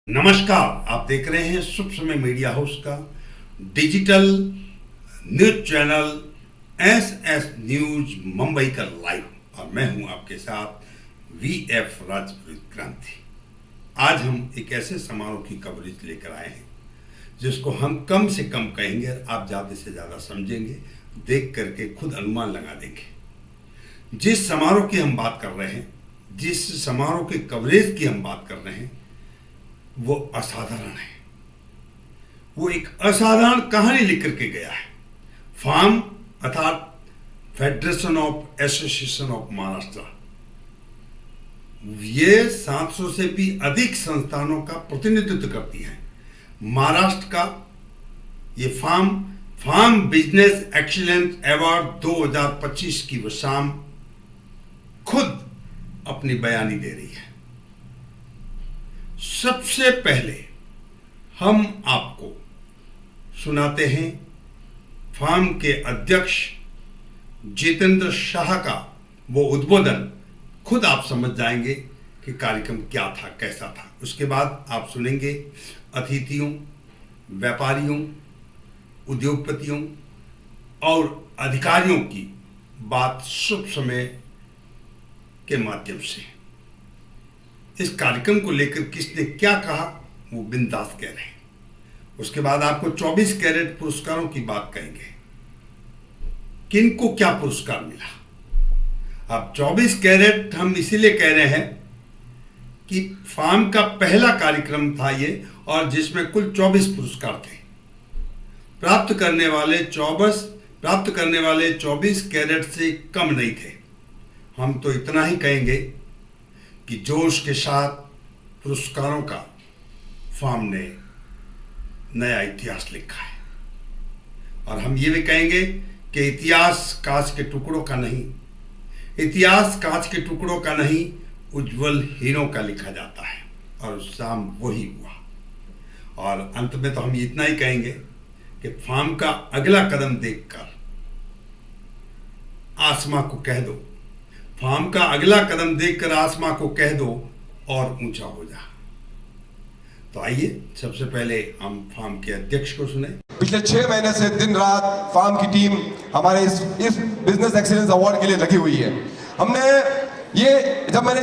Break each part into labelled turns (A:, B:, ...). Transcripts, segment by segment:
A: नमस्कार, आप देख रहे हैं शुभ समय मीडिया हाउस का digital news channel S news Mumbai का लाइव और मैं हूं आपके साथ वीएफ राजपूत क्रांति। आज हम एक ऐसे समारोह की कवरेज लेकर आए हैं जिसको हम कम से कम कहेंगे, आप ज़्यादा से ज़्यादा समझेंगे, देख करके खुद अनुमान लगा देंगे। जिस समारोह की हम बात कर रहे हैं, जिस समारोह के कवरेज की हम बात कर रहे हैं, वो असाधारण है। वो एक असाधारण कहानी लिख करके गया है। फार्म अर्थात federation of association of Maharashtra, ये 700 से भी अधिक संस्थानों का प्रतिनिधित्व करती है। महाराष्ट्र का ये फार्म बिजनेस एक्सीलेंस अवार्ड 2025 की वो शाम खुद अपनी बयानी दे रही है। सबसे पहले हम आपको सुनाते हैं फार्म के अध्यक्ष जितेंद्र शाह का वो उद्बोधन। खुद आप समझ जाएंगे कि कार्यक्रम क्या था, कैसा था। उसके बाद आप सुनेंगे अतिथियों, व्यापारियों, उद्योगपतियों और अधिकारियों की बात शुभ समय के माध्यम से। इस कार्यक्रम को लेकर किसने क्या कहा वो बिंदास कह रहे हैं। उसके बाद आपको 24 कैरेट पुरस्कारों की बात कहेंगे, किनको क्या पुरस्कार मिला। अब 24 कैरेट हम इसीलिए कह रहे हैं कि फार्म का पहला कार्यक्रम था ये, और जिसमें कुल 24 पुरस्कार थे। प्राप्त करने वाले 24 कैरेट से कम नहीं थे। हम तो इतना ही कहेंगे कि जोश के साथ पुरस्कारों का फार्म ने नया इतिहास लिखा है। और हम ये भी कहेंगे कि इतिहास कांच के टुकड़ों का नहीं, उज्जवल हीरों का लिखा जाता है। और शाम वही हुआ। और अंत में तो हम इतना ही कहेंगे कि फार्म का अगला कदम देखकर आसमां को कह दो, फार्म का अगला कदम देखकर आसमां को कह दो और ऊंचा हो जा। तो आइए सबसे पहले हम फार्म के अध्यक्ष को सुने।
B: पिछले 6 महीने से दिन रात फार्म की टीम हमारे इस बिजनेस एक्सीलेंस अवार्ड के लिए लगी हुई है। हमने ये जब मैंने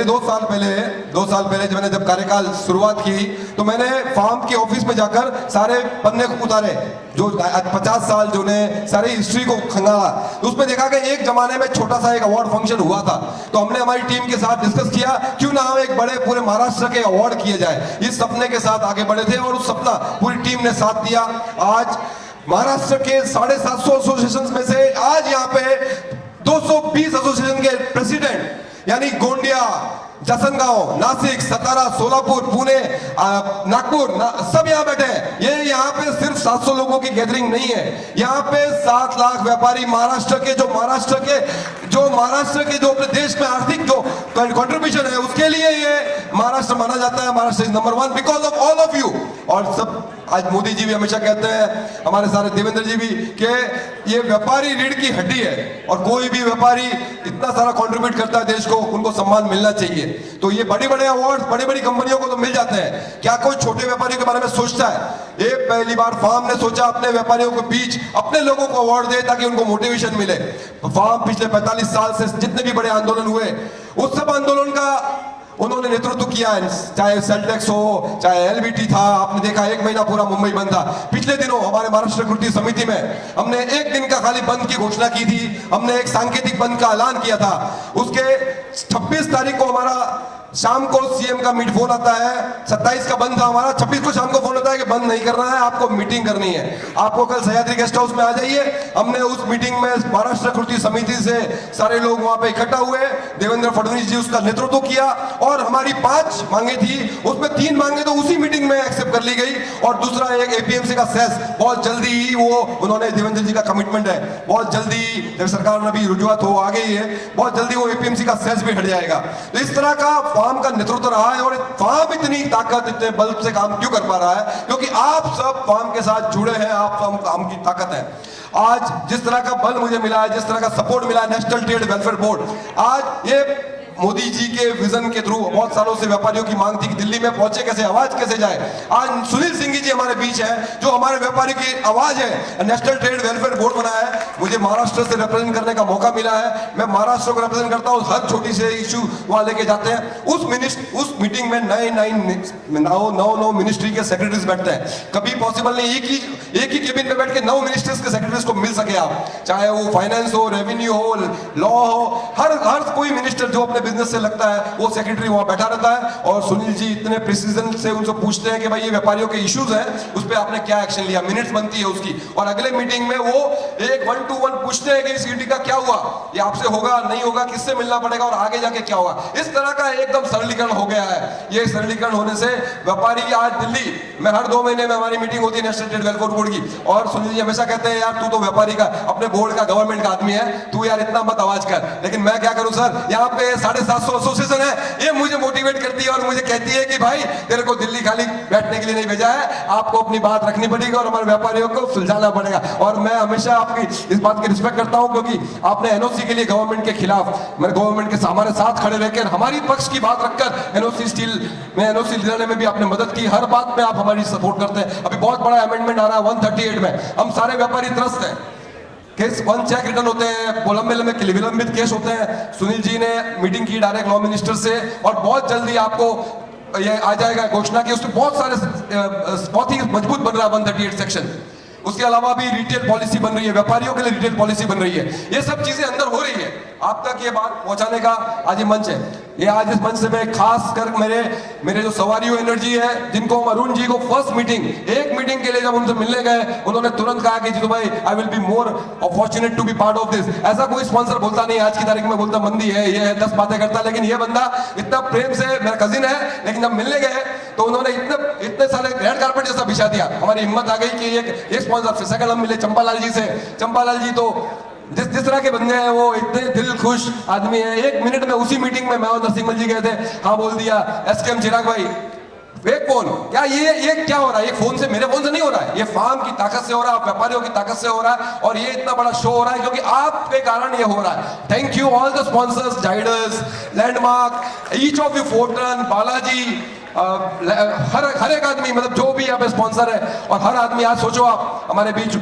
B: 2 साल पहले जब कार्यकाल शुरुआत की, तो मैंने फार्म के ऑफिस में जाकर सारे पन्ने उतारे, जो 50 साल जो ने सारी हिस्ट्री को खंगाला। तो उसमें देखा कि एक जमाने में छोटा सा एक अवार्ड फंक्शन हुआ था। तो हमने हमारी टीम के साथ डिस्कस किया, क्यों ना हम एक बड़े पूरे महाराष्ट्र के अवार्ड किए जाए। इस सपने के साथ आगे बढ़े थे और उस सपना पूरी टीम ने साथ दिया। आज महाराष्ट्र के 750 एसोसिएशन में से आज यहाँ पे 220 एसोसिएशन के प्रेसिडेंट यानी गोंडिया, जसनगांव, नासिक, सतारा, सोलापुर, पुणे, नागपुर सब यहाँ बैठे हैं। ये यहाँ पे सिर्फ 700 लोगों की गैदरिंग नहीं है। यहाँ पे 7 लाख व्यापारी महाराष्ट्र के जो अपने देश में आर्थिक जो कंट्रीब्यूशन है उसके लिए ये महाराष्ट्र माना जाता है। Maharashtra is number 1 because of all of you. और सब आज मोदी जी भी हमेशा कहते हैं, हमारे सारे देवेंद्र जी भी, कि ये व्यापारी रीढ़ की हड्डी है और कोई भी व्यापारी इतना सारा कंट्रीब्यूट करता है देश को, उनको सम्मान मिलना चाहिए। तो ये बड़े अवार्ड बड़ी कंपनियों को तो मिल जाते हैं, क्या कोई छोटे व्यापारियों के बारे में सोचता है? ये पहली बार फार्म ने सोचा अपने व्यापारियों के बीच अपने लोगों को अवार्ड दे ताकि उनको मोटिवेशन मिले। फार्म पिछले 45 साल से जितने भी बड़े आंदोलन हुए उस सब आंदोलन का उन्होंने नेतृत्व किया है, चाहे सेल्टेक्स हो, चाहे एलबीटी था। आपने देखा 1 महीना पूरा मुंबई बंद था। पिछले दिनों हमारे महाराष्ट्र कृति समिति में हमने 1 दिन का खाली बंद की घोषणा की थी। हमने एक सांकेतिक बंद का ऐलान किया था। उसके 26 तारीख को हमारा शाम को सीएम का मीट फोन आता है। 27 का बंद था हमारा, 26 को शाम को फोन आता है कि बंद नहीं करना है, आपको मीटिंग करनी है, आपको कल सह्याद्री गेस्ट हाउस में आ जाइए। हमने उस मीटिंग में महाराष्ट्र कृति समिति से सारे लोग वहां पे इकट्ठा हुए। देवेंद्र फडणवीस जी उसका नेतृत्व किया और हमारी 5 मांगे थी, उसमें 3 मांगे तो उसी मीटिंग में एक्सेप्ट कर ली गई। और दूसरा एक एपीएमसी का सेस बहुत जल्दी ही वो उन्होंने, देवेंद्र जी का कमिटमेंट है, बहुत जल्दी जब सरकार में भी रुजुआत हो आ गई है, बहुत जल्दी वो एपीएमसी का सेस भी हट जाएगा। तो इस तरह का फार्म का नेतृत्व रहा है। और फार्म इतनी ताकत, इतने बल से काम क्यों कर पा रहा है? क्योंकि आप सब फार्म के साथ जुड़े हैं, आप फार्म की ताकत है। आज जिस तरह का बल मुझे मिला है, जिस तरह का सपोर्ट मिला है नेशनल ट्रेड वेलफेयर बोर्ड, आज ये मोदी जी के विजन के थ्रू बहुत सालों से व्यापारियों की मांग थी कि दिल्ली में पहुंचे कैसे, आवाज कैसे जाए। आज सुनील सिंह जी हमारे बीच है जो हमारे व्यापारी की आवाज है। नेशनल ट्रेड वेलफेयर बोर्ड बनाया है, मुझे महाराष्ट्र से रिप्रेजेंट करने का मौका मिला है। मैं महाराष्ट्र को रिप्रेजेंट करता हूँ, हर छोटी से इशू वहां लेके जाते हैं। उस मीटिंग में नौ मिनिस्ट्री के सेक्रेटरीज बैठते हैं। कभी पॉसिबल नहीं एक ही केबिन में बैठ के 9 मिनिस्टर्स के सेक्रेटरीज को मिल सके आप, चाहे वो फाइनेंस हो, रेवेन्यू हो, लॉ हो, हर कोई मिनिस्टर जो अपने बिजनेस से लगता है वो सेक्रेटरी वहां बैठा रहता है। और सुनील जी इतने प्रिसीजन से उनसे पूछते हैं कि भाई ये व्यापारियों के इश्यूज हैं, उस पर आपने क्या एक्शन लिया, मिनट्स बनती है उसकी। और अगले मीटिंग में वो एक 1 to 1 पूछते हैं कि इस यूटी का क्या हुआ, ये आपसे होगा नहीं होगा, किससे मिलना पड़ेगा और आगे जाके क्या होगा। इस तरह का एकदम सरलीकरण हो गया है। ये सरलीकरण होने से व्यापारी आज दिल्ली में हर 2 महीने में हमारी मीटिंग होती है नेशनल ट्रेड वेलफेयर बोर्ड की, और सुनील जी हमेशा कहते हैं यार तू तो व्यापारी का, अपने बोर्ड का, गवर्नमेंट का आदमी है, तू यार इतना मत आवाज कर। लेकिन मैं क्या करूं सर, यहाँ पे 750 एसोसिएशन है, ये मुझे मोटिवेट करती है और मुझे कहती है कि भाई तेरे को दिल्ली खाली बैठने के लिए नहीं भेजा है, आपको अपनी बात रखनी पड़ेगी और हमारे व्यापारियों को सुलझाना पड़ेगा। और मैं हमेशा आपकी इस बात की रिस्पेक्ट करता हूं क्योंकि आपने एनओसी के लिए गवर्नमेंट के खिलाफ, मैं गवर्नमेंट के हमारे साथ खड़े रहकर हमारी पक्ष की बात रखकर एनओसी स्टील में एनओसी दिलाने में भी आपने मदद की। हर बात में आप हमारी सपोर्ट करते हैं। अभी बहुत बड़ा अमेंडमेंट आ रहा है 138 में, हम सारे व्यापारी त्रस्त हैं। केस 1 चेक रिटर्न होते हैं, विलंबित केस होते हैं। सुनील जी ने मीटिंग की डायरेक्ट लॉ मिनिस्टर से और बहुत जल्दी आपको ये आ जाएगा घोषणा की, उसमें बहुत सारे बहुत ही मजबूत बन रहा है 138 सेक्शन। उसके अलावा भी रिटेल पॉलिसी बन रही है, व्यापारियों के लिए रिटेल पॉलिसी बन रही है। ये सब चीजें अंदर हो रही है, आप तक ये बात पहुंचाने का आज ये मंच है। ये आज इस मंच से मैं खास कर मेरे जो सवारियों एनर्जी है, जिनको अरुण जी को फर्स्ट मीटिंग, एक मीटिंग के लिए जब उनसे मिलने गए, उन्होंने तुरंत कहा कि जीतू भाई I will be more fortunate to be part of this. ऐसा कोई स्पॉन्सर बोलता नहीं आज की तारीख में, बोलता मंदी है, ये है, 10 बातें करता, लेकिन ये बंदा इतना प्रेम से, मेरा कजिन है, लेकिन जब मिलने गए तो उन्होंने इतने सारे रेड कारपेट जैसा बिछा दिया। हमारी हिम्मत आ गई कि एक स्पॉन्सर से। सेकंड हम मिले चंपालाल जी से। चंपालाल जी तो जिस तरह के बंदे हैं, वो इतने दिल खुश आदमी है। 1 मिनट में उसी मीटिंग में मैं और नरसिंह जी गए थे, हाँ बोल दिया एसकेएम चिराग भाई फेक फोन, क्या ये क्या हो रहा है, ये फोन से, मेरे फोन से नहीं हो रहा है, ये फार्म की ताकत से हो रहा है, व्यापारियों की ताकत से हो रहा है, और ये इतना बड़ा शो हो रहा है क्योंकि आपके कारण ये हो रहा है। Thank you all the sponsors, Zydus, Landmark, each of you, फोर्टन, बालाजी, हर एक आदमी, मतलब जो भी यहाँ पे स्पॉन्सर है, और हर आदमी। आज सोचो आप हमारे बीच,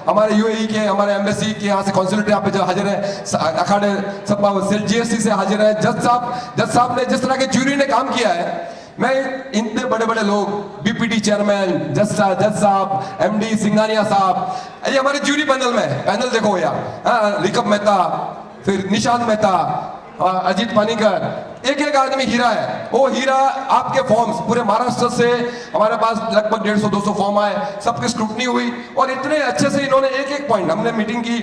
B: हमारे यूएई के, हमारे एम्बेसी के यहाँ से कॉन्सुलेट यहाँ पे जो हाजिर है, अखाड़े सब जीएसटी से हाजिर है। जज साहब ने जिस तरह के ज्यूरी ने काम किया है, मैं इतने बड़े बड़े लोग, बीपीटी चेयरमैन, जज साहब, एमडी सिंघानिया साहब, ये हमारे ज्यूरी पैनल देखो यार, रिकब मेहता, फिर निशांत मेहता, अजीत पानीकर, एक आदमी हीरा है। वो हीरा आपके फॉर्म्स पूरे महाराष्ट्र से हमारे पास लगभग 150-200 फॉर्म आए, सबकी स्क्रूटनी हुई, और इतने अच्छे से इन्होंने एक पॉइंट, हमने मीटिंग की,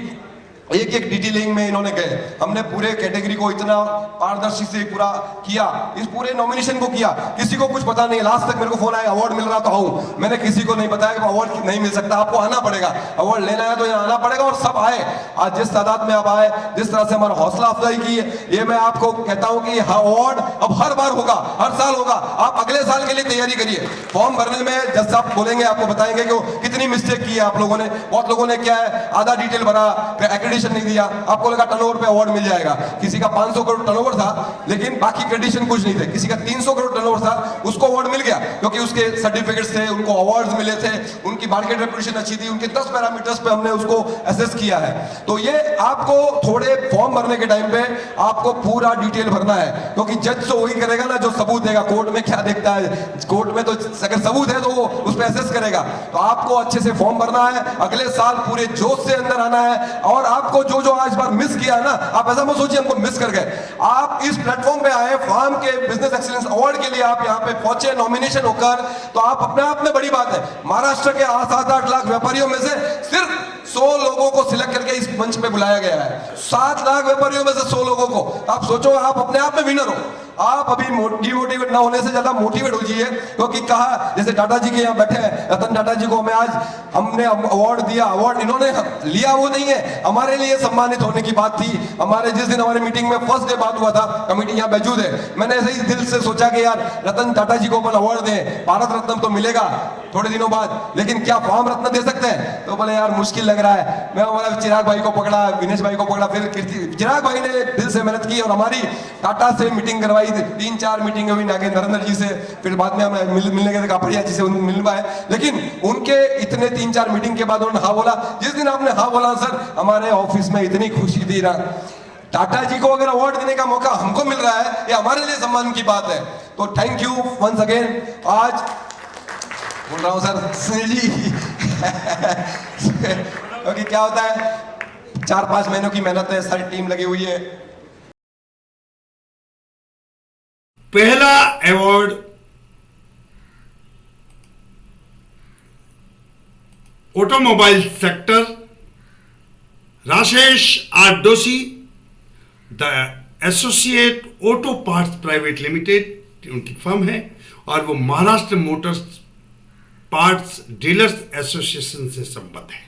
B: एक डिटेलिंग में इन्होंने गए, हमने पूरे कैटेगरी को इतना पारदर्शी से पूरा किया, इस पूरे नॉमिनेशन को किया। किसी को कुछ पता नहीं, लास्ट तक मेरे को फोन आया अवार्ड मिल रहा तो आऊं, मैंने किसी को नहीं बताया कि अवार्ड नहीं मिल सकता, आपको आना पड़ेगा, अवार्ड लेना है तो यहाँ आना पड़ेगा। और सब आए, आज जिस तादाद में आप आए, जिस तरह से हमारा हौसला अफजाई की है, ये मैं आपको कहता हूं कि अवार्ड अब हर बार होगा, हर साल होगा। आप अगले साल के लिए तैयारी करिए। फॉर्म भरने में जज साहब बोलेंगे, आपको बताएंगे कि कितनी मिस्टेक की है आप लोगों ने। बहुत लोगों ने क्या है, आधा डिटेल भरा, नहीं दिया, आपको लगा टर्नओवर पे अवार्ड मिल जाएगा। किसी का 500 करोड़ टर्नओवर था, लेकिन बाकी कंडीशन कुछ नहीं थे। किसी का 300 करोड़ टर्नओवर था, उसको अवार्ड मिल गया क्योंकि उसके सर्टिफिकेट्स थे, उनको अवार्ड्स मिले थे, उनकी मार्केट रेपुटेशन अच्छी थी, उनके 10 पैरामीटर्स पे हमने उसको असेस किया है। तो ये आपको थोड़े फॉर्म भरने के टाइम पे आपको पूरा डिटेल भरना है, क्योंकि जज तो वही करेगा ना जो सबूत देगा। कोर्ट में क्या देखता है, कोर्ट में तो अगर सबूत है तो वो उस पर असेस करेगा। तो आपको अच्छे से फॉर्म भरना है, अगले साल पूरे जोश से अंदर आना है। और आपको जो आज बार मिस किया ना, आप ऐसा मत सोचिए हमको मिस कर गए। आप इस प्लेटफॉर्म पे आए, फार्म के बिजनेस एक्सीलेंस अवार्ड के लिए आप यहाँ पे पहुंचे नॉमिनेशन होकर, तो आप अपने आप में बड़ी बात है। महाराष्ट्र के 7-8 लाख व्यापारियों में से सिर्फ 100 लोगों को सिलेक्ट करके इस मंच पे बुलाया गया है। 7 लाख व्यापारियों में से 100 लोगों को, आप सोचो आप अपने आप में विनर हो। आप अभी डिमोटिवेट ना होने से ज्यादा मोटिवेट हो जाइए, क्योंकि कहा जैसे टाटा जी के यहाँ बैठे हैं, रतन टाटा जी को हमने अवार्ड दिया, अवार्ड इन्होंने लिया वो नहीं है, हमारे लिए सम्मानित होने की बात थी। हमारे जिस दिन हमारी मीटिंग में फर्स्ट डे बात हुआ था, कमेटी यहाँ मौजूद है, मैंने ऐसे ही दिल से सोचा कि यार रतन टाटा जी को अपन अवार्ड दें, भारत रत्न तो मिलेगा। थोड़े दिनों बाद, लेकिन क्या फार्म रत्न दे सकते हैं? तो बोले यार मुश्किल लग रहा है। मैं हमारा चिराग भाई को पकड़ा, विनेश भाई को पकड़ा, फिर चिराग भाई ने दिल से मेहनत की और हमारी टाटा से मीटिंग करवाई, 3-4 मीटिंग हुई नागे नरेंद्र जी से, फिर बाद में हम मिलने गए कापड़िया जी से मिल पाए। लेकिन उनके इतने 3-4 मीटिंग के बाद उन्होंने हाँ बोला। जिस दिन आपने हाँ बोला सर, हमारे ऑफिस में इतनी खुशी थी ना। टाटा जी को अगर अवार्ड देने का मौका हमको मिल रहा है, ये हमारे लिए सम्मान की बात है। तो थैंक यू वंस अगेन। आज बोल रहा हूं सर सुनील जी क्योंकि क्या होता है, 4-5 महीनों की मेहनत है, सारी टीम लगी हुई है।
A: पहला award automobile sector, Rajesh R Doshi, the associate auto parts private limited उनकी फर्म है, और वो Maharashtra motors parts dealers association से संबद्ध है।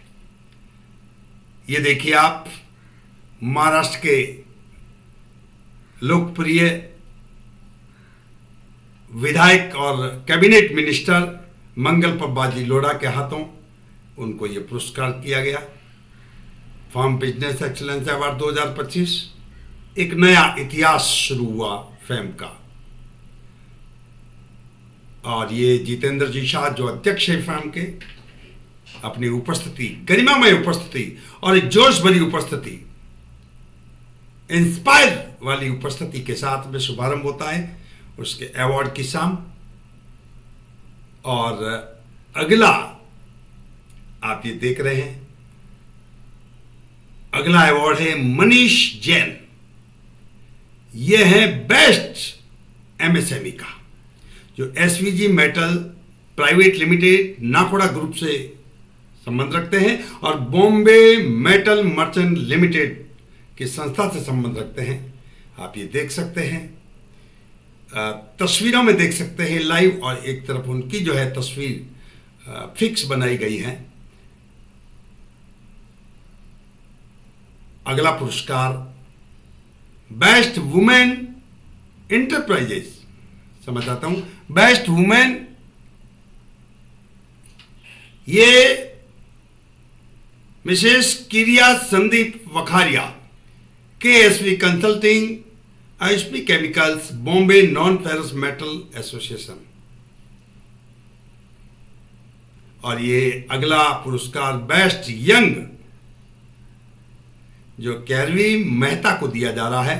A: ये देखिए आप, महाराष्ट्र के लोकप्रिय विधायक और कैबिनेट मिनिस्टर मंगल प्रभाजी लोढ़ा के हाथों उनको ये पुरस्कार किया गया। फार्म बिजनेस एक्सीलेंस अवार्ड 2025, एक नया इतिहास शुरू हुआ फैम का। और ये जितेंद्र जी शाह जो अध्यक्ष है फैम के, अपनी उपस्थिति, गरिमामय उपस्थिति और एक जोश भरी उपस्थिति, इंस्पायर वाली उपस्थिति के साथ में शुभारंभ होता है उसके अवार्ड की शाम। और अगला आप ये देख रहे हैं, अगला अवार्ड है मनीष जैन। यह है बेस्ट एमएसएमई का, जो SVG metal private limited Nakoda group से संबंध रखते हैं और बॉम्बे मेटल मर्चेंट लिमिटेड की संस्था से संबंध रखते हैं। आप ये देख सकते हैं, तस्वीरों में देख सकते हैं लाइव, और एक तरफ उनकी जो है तस्वीर फिक्स बनाई गई है। अगला पुरस्कार बेस्ट वुमेन इंटरप्राइजेस, समझ आता हूं, बेस्ट वुमेन, ये Mrs Kiriya Sandeep Vakharia, KSV consulting, ISP chemicals, Bombay non ferrous metal association. और ये अगला पुरस्कार बेस्ट यंग, जो कैरवी मेहता को दिया जा रहा है,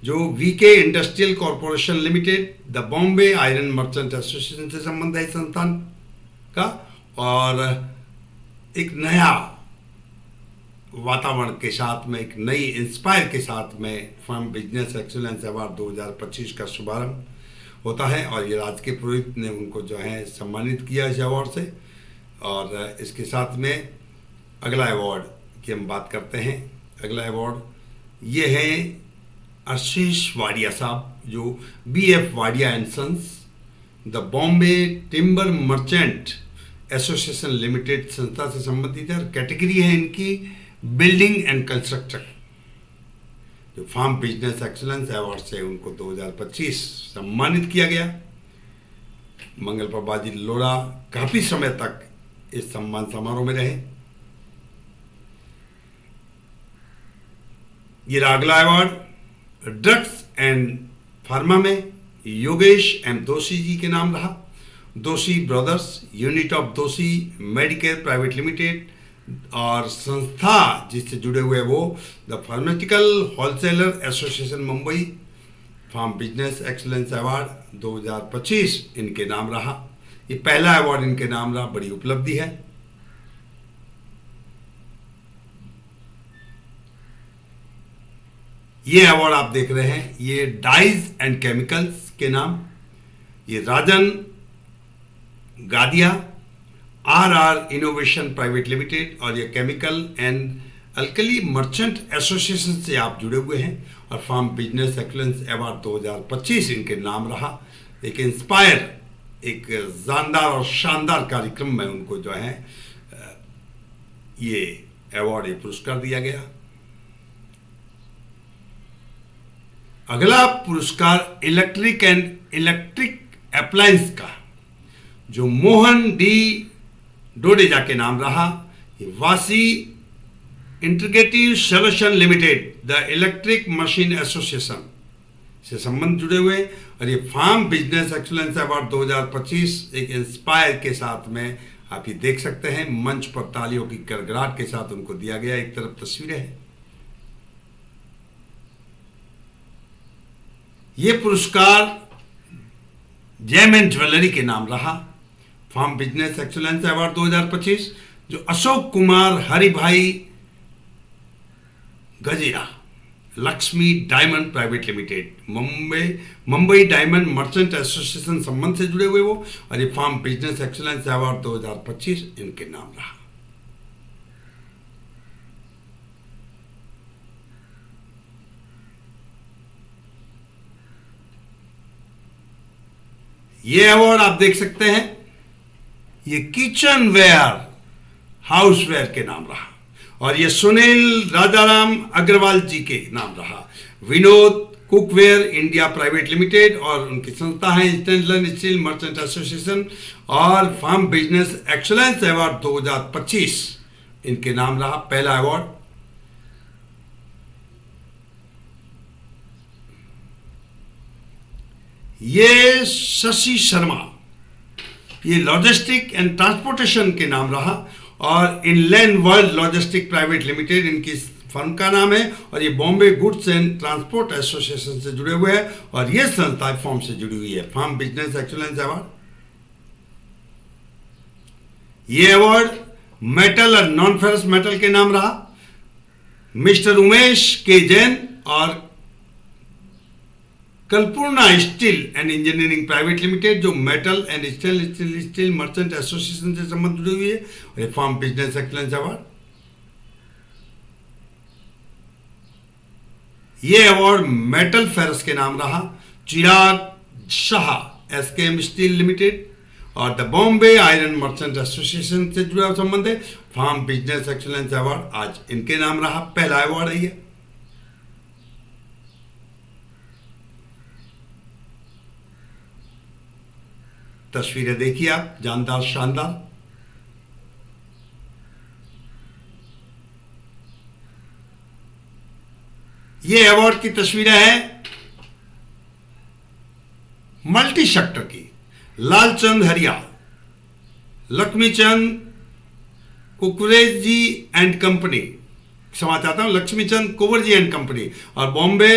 A: जो VK industrial corporation limited, the Bombay iron merchant association से संबंध है संस्थान का। और एक नया वातावरण के साथ में, एक नई इंस्पायर के साथ में फर्म बिजनेस एक्सीलेंस अवार्ड 2025 का शुभारंभ होता है। और ये राजकीय पुरोहित ने उनको जो है सम्मानित किया इस अवार्ड से। और इसके साथ में अगला अवार्ड की हम बात करते हैं। अगला अवार्ड ये है आशीष वाडिया साहब, जो BF Wadia and sons, the Bombay timber merchant association limited संस्था से संबंधित है। और कैटेगरी है इनकी बिल्डिंग एंड कंस्ट्रक्शन। जो फार्म बिजनेस एक्सीलेंस अवार्ड से उनको 2025 सम्मानित किया गया। मंगल प्रभाजी लोढ़ा काफी समय तक इस सम्मान समारोह में रहे। ये अगला अवार्ड ड्रग्स एंड फार्मा में योगेश एम दोषी जी के नाम रहा। Doshi brothers, unit of Doshi medicare private limited, और संस्था जिससे जुड़े हुए वो the pharmaceutical wholesaler association Mumbai. FAM business excellence award 2025 इनके नाम रहा। ये पहला अवार्ड इनके नाम रहा, बड़ी उपलब्धि है। ये अवार्ड आप देख रहे हैं, ये डाइज एंड केमिकल्स के नाम, ये Rajan Gadia, R innovation private limited, और ये chemical and alkali merchant association से आप जुड़े हुए हैं। और फार्म बिजनेस एक्सीलेंस अवार्ड 2025 इनके नाम रहा। एक इंस्पायर, एक जानदार और शानदार कार्यक्रम में उनको जो है ये अवार्ड, ये पुरस्कार दिया गया। अगला पुरस्कार इलेक्ट्रिक एंड इलेक्ट्रिक अप्लायंस का, जो मोहन डी डोडेजा के नाम रहा। ये वासी integrative solution limited, the electric machine association से संबंध जुड़े हुए। और ये फार्म बिजनेस एक्सीलेंस अवार्ड 2025 एक इंस्पायर के साथ में आप ये देख सकते हैं, मंच पर तालियों की गड़गड़ाहट के साथ उनको दिया गया। एक तरफ तस्वीरें हैं। ये पुरस्कार जेम एंड ज्वेलरी के नाम रहा। फार्म बिजनेस एक्सीलेंस अवार्ड 2025 जो Ashok Kumar Haribhai Gajera, Lakshmi diamond private limited, Mumbai diamond merchant association संबंध से जुड़े हुए वो। और ये फार्म बिजनेस एक्सीलेंस अवार्ड 2025 इनके नाम रहा। ये अवार्ड आप देख सकते हैं, ये किचन वेयर हाउसवेयर के नाम रहा। और ये सुनील राजाराम अग्रवाल जी के नाम रहा। Vinod cookware India private limited और उनकी संस्था है स्टेनलेस स्टील मर्चेंट एसोसिएशन। और फार्म बिजनेस एक्सीलेंस अवार्ड 2025 इनके नाम रहा। पहला अवार्ड ये शशि शर्मा, ये लॉजिस्टिक एंड ट्रांसपोर्टेशन के नाम रहा। और inland world logistic private limited इनकी फर्म का नाम है। और ये Bombay goods and transport association से जुड़े हुए हैं। और ये संस्था फॉर्म से जुड़ी हुई है। फार्म बिजनेस एक्सीलेंस अवार्ड, ये अवार्ड मेटल और नॉन फेरस मेटल के नाम रहा। मिस्टर उमेश के जैन और Kalpurna steel and engineering private limited जो metal and steel merchant association से संबंध जुड़ी हुई है। और ये फार्म बिजनेस एक्सीलेंस अवार्ड, ये अवार्ड मेटल फेरस के नाम रहा। Chirag Shah SKM steel limited और the Bombay iron merchant association से जुड़ा संबंध है। फार्म बिजनेस एक्सीलेंस अवार्ड आज इनके नाम रहा। पहला अवार्ड है ये। तस्वीरें देखिए आप, जानदार शानदार। ये अवार्ड की तस्वीरें हैं मल्टी सेक्टर की। लालचंद हरियाल, लक्ष्मीचंद कुकरेज जी एंड कंपनी, क्षमा चाहता हूं, लक्ष्मीचंद कुंवर जी एंड कंपनी। और Bombay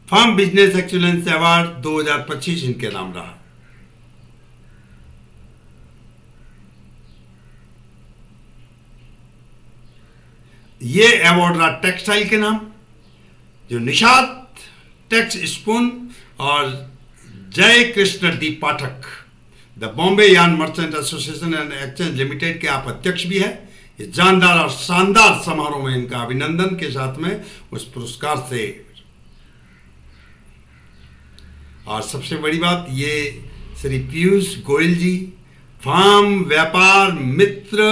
A: FAM business excellence award 2025 इनके नाम रहा। ये अवार्ड रहा टेक्सटाइल के नाम, जो निषाद टेक्स स्पून और जय Krishna D Pathak the Bombay yarn merchant association and exchange limited के आप अध्यक्ष भी है। इस जानदार और शानदार समारोह में इनका अभिनंदन के साथ में उस पुरस्कार से। और सबसे बड़ी बात, ये श्री पीयूष गोयल जी फार्म व्यापार मित्र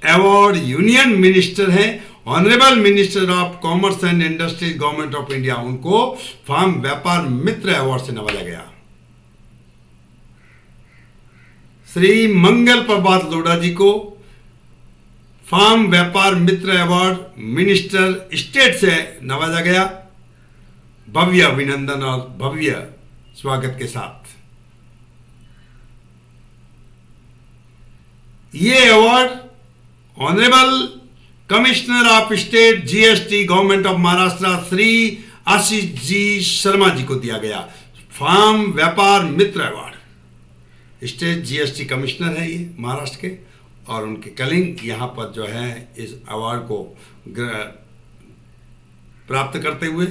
A: अवार्ड यूनियन मिनिस्टर हैं, honourable minister of commerce and industries government of India. उनको फार्म व्यापार मित्र अवार्ड से नवाजा गया। श्री मंगल प्रभात लोढ़ा जी को फार्म व्यापार मित्र अवार्ड मिनिस्टर स्टेट से नवाजा गया। भव्य अभिनंदन और भव्य स्वागत के साथ। ये award honourable commissioner of state GST government of Maharashtra Shri Ashish ji Sharma ji को दिया गया। फार्म व्यापार मित्र अवार्ड, स्टेट जीएसटी कमिश्नर है ये महाराष्ट्र के। और उनके कलिंग यहाँ पर जो है इस अवार्ड को प्राप्त करते हुए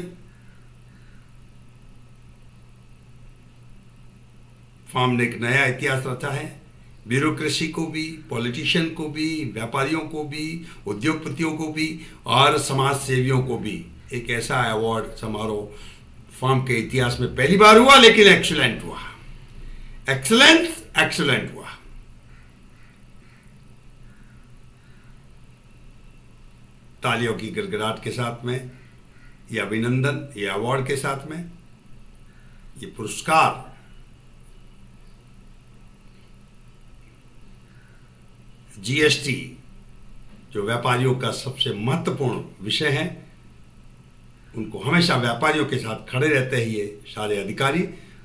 A: फार्म ने एक नया इतिहास रचा है। ब्यूरोक्रेसी को भी, पॉलिटिशियन को भी, व्यापारियों को भी, उद्योगपतियों को भी और समाज सेवियों को भी एक ऐसा अवार्ड समारोह फार्म के इतिहास में पहली बार हुआ, लेकिन एक्सीलेंट हुआ, एक्सीलेंट हुआ। तालियों की गड़गड़ाहट के साथ में ये अभिनंदन, ये अवार्ड के साथ में ये पुरस्कार जीएसटी जो व्यापारियों का सबसे महत्वपूर्ण विषय है, उनको हमेशा व्यापारियों के साथ खड़े रहते हैं ये सारे अधिकारी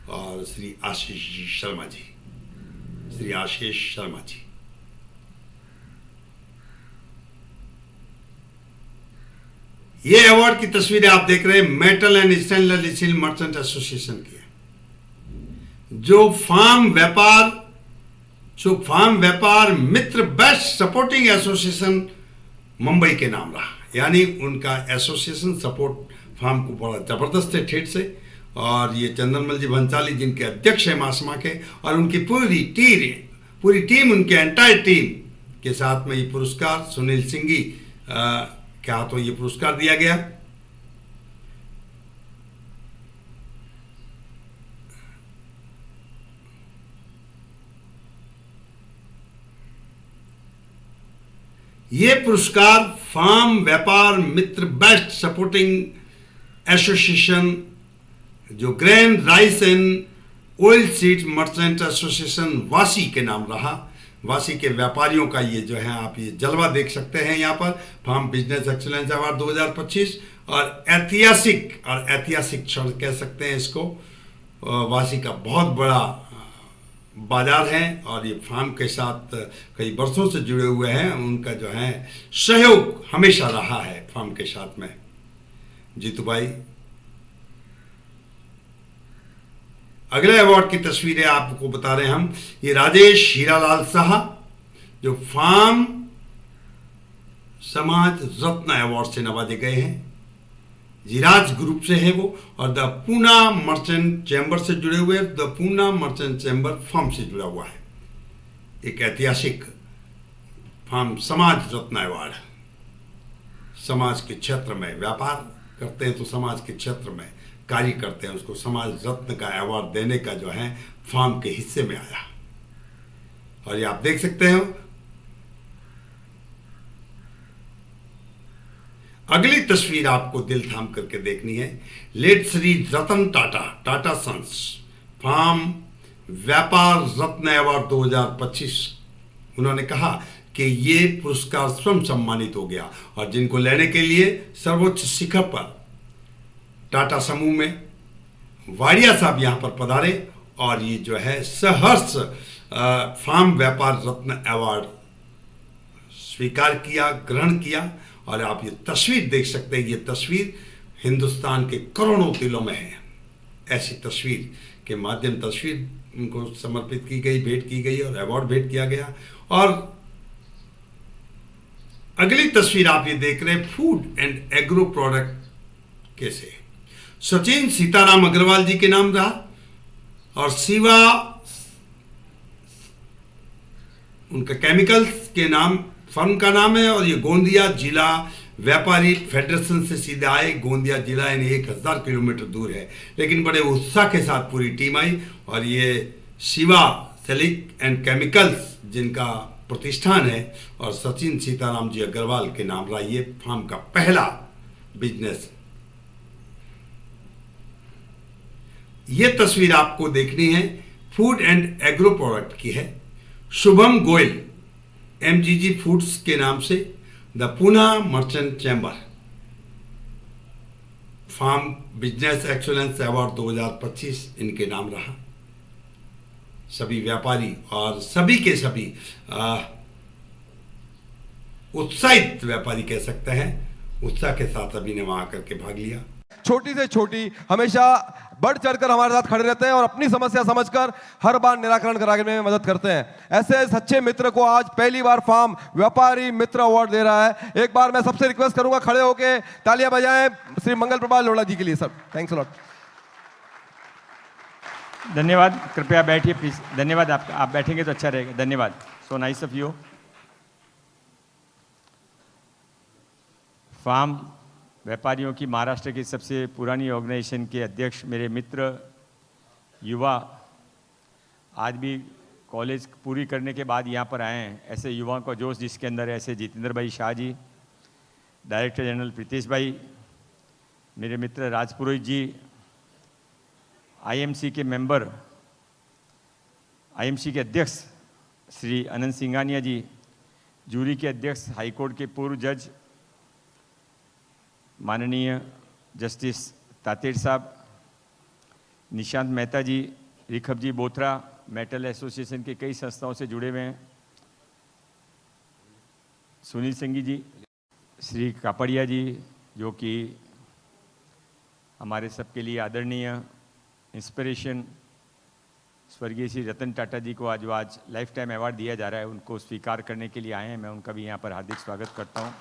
A: और श्री आशीष शर्मा जी। ये अवार्ड की तस्वीरें आप देख रहे हैं metal and stainless steel merchant association की है, जो फार्म व्यापार मित्र बेस्ट सपोर्टिंग एसोसिएशन मुंबई के नाम रहा। यानी उनका एसोसिएशन सपोर्ट फार्म को बड़ा जबरदस्त है ठेठ से। और ये चंदनमल जी भंसाली जिनके अध्यक्ष हैं मासमा के, और उनकी पूरी टीम उनके एंटायर टीम के साथ में ये पुरस्कार सुनील सिंघी के हाथों ये पुरस्कार दिया गया। ये पुरस्कार फार्म व्यापार मित्र बेस्ट सपोर्टिंग एसोसिएशन जो grain rice and oil seed merchant association वासी के नाम रहा। वासी के व्यापारियों का ये जो है आप ये जलवा देख सकते हैं यहाँ पर, फार्म बिजनेस एक्सीलेंस अवार्ड 2025 और ऐतिहासिक क्षण कह सकते हैं इसको। वासी का बहुत बड़ा बाजार है और ये फार्म के साथ कई वर्षों से जुड़े हुए हैं। उनका जो है सहयोग हमेशा रहा है फार्म के साथ में। जीतू भाई, अगले अवार्ड की तस्वीरें आपको बता रहे हैं हम। ये राजेश हीरालाल शाह जो फार्म समाज रत्न अवार्ड से नवाजे गए हैं, जिराज ग्रुप से है वो, और द पूना मर्चेंट चैम्बर से जुड़े हुए। The Poona merchant chamber FAM से जुड़ा हुआ है। एक ऐतिहासिक फार्म समाज रत्न अवार्ड। समाज के क्षेत्र में व्यापार करते हैं तो समाज के क्षेत्र में कार्य करते हैं, उसको समाज रत्न का अवार्ड देने का जो है फार्म के हिस्से में आया। और ये आप देख सकते हैं। अगली तस्वीर आपको दिल थाम करके देखनी है। Late Shri Ratan Tata sons farm व्यापार रत्न अवार्ड 2025। उन्होंने कहा कि ये पुरस्कार स्वयं सम्मानित हो गया और जिनको लेने के लिए सर्वोच्च शिखर पर टाटा समूह में वाडिया साहब यहाँ पर पधारे और ये जो है सहर्ष फार्म व्यापार रत्न अवार्ड स्वीकार किया, ग्रहण किया। और आप ये तस्वीर देख सकते हैं। ये तस्वीर हिंदुस्तान के करोड़ों दिलों में है। ऐसी तस्वीर के माध्यम तस्वीर उनको समर्पित की गई, भेंट की गई और अवार्ड भेंट किया गया। और अगली तस्वीर आप ये देख रहे हैं फूड एंड एग्रो प्रोडक्ट कैसे सचिन सीताराम अग्रवाल जी के नाम रहा और शिवा उनका केमिकल्स के नाम फर्म का नाम है। और ये गोंदिया जिला व्यापारी फेडरेशन से सीधा आए। गोंदिया जिला यानी 1000 किलोमीटर दूर है, लेकिन बड़े उत्साह के साथ पूरी टीम आई। और ये शिवा सिलिक एंड केमिकल्स जिनका प्रतिष्ठान है और सचिन सीताराम जी अग्रवाल के नाम रहा ये फार्म का पहला बिजनेस। ये तस्वीर आपको देखनी है फूड एंड एग्रो प्रोडक्ट की है। शुभम गोयल एमजीजी फूड्स के नाम से the Poona merchant chamber FAM business excellence award 2025 इनके नाम रहा। सभी व्यापारी और सभी के सभी उत्साहित व्यापारी कह सकते हैं, उत्साह के साथ अभी ने वहां आकर के भाग लिया।
B: छोटी से छोटी हमेशा बढ़ चढ़कर हमारे साथ खड़े रहते हैं और अपनी समस्या समझकर हर बार निराकरण कराने में मदद करते हैं। ऐसे सच्चे मित्र को आज पहली बार फार्म व्यापारी मित्र अवार्ड दे रहा है। एक बार मैं सबसे रिक्वेस्ट करूंगा खड़े होके तालियां बजाएं श्री मंगल प्रभात लोढ़ा जी के लिए। Sir thanks a lot.
C: धन्यवाद। कृपया बैठिए प्लीज। धन्यवाद। आप बैठेंगे तो अच्छा रहेगा। धन्यवाद। So nice of you. FAM व्यापारियों की महाराष्ट्र की सबसे पुरानी ऑर्गेनाइजेशन के अध्यक्ष मेरे मित्र युवा आज भी कॉलेज पूरी करने के बाद यहाँ पर आए हैं। ऐसे युवाओं का जोश जिसके अंदर है, ऐसे जितेंद्र भाई शाह जी, डायरेक्टर जनरल प्रीतेश भाई, मेरे मित्र राजपुरोहित जी, आईएमसी के मेंबर, आईएमसी के अध्यक्ष श्री अनंत सिंघानिया जी, जूरी के अध्यक्ष हाईकोर्ट के पूर्व जज माननीय जस्टिस तातेड़ साहब, निशांत मेहता जी, रिखब जी बोथरा, मेटल एसोसिएशन के कई संस्थाओं से जुड़े हुए हैं, सुनील सिंह जी, श्री कापड़िया जी जो कि हमारे सबके लिए आदरणीय इंस्पिरेशन, स्वर्गीय श्री रतन टाटा जी को आज लाइफ टाइम अवार्ड दिया जा रहा है, उनको स्वीकार करने के लिए आए हैं। मैं उनका भी यहाँ पर हार्दिक स्वागत करता हूँ।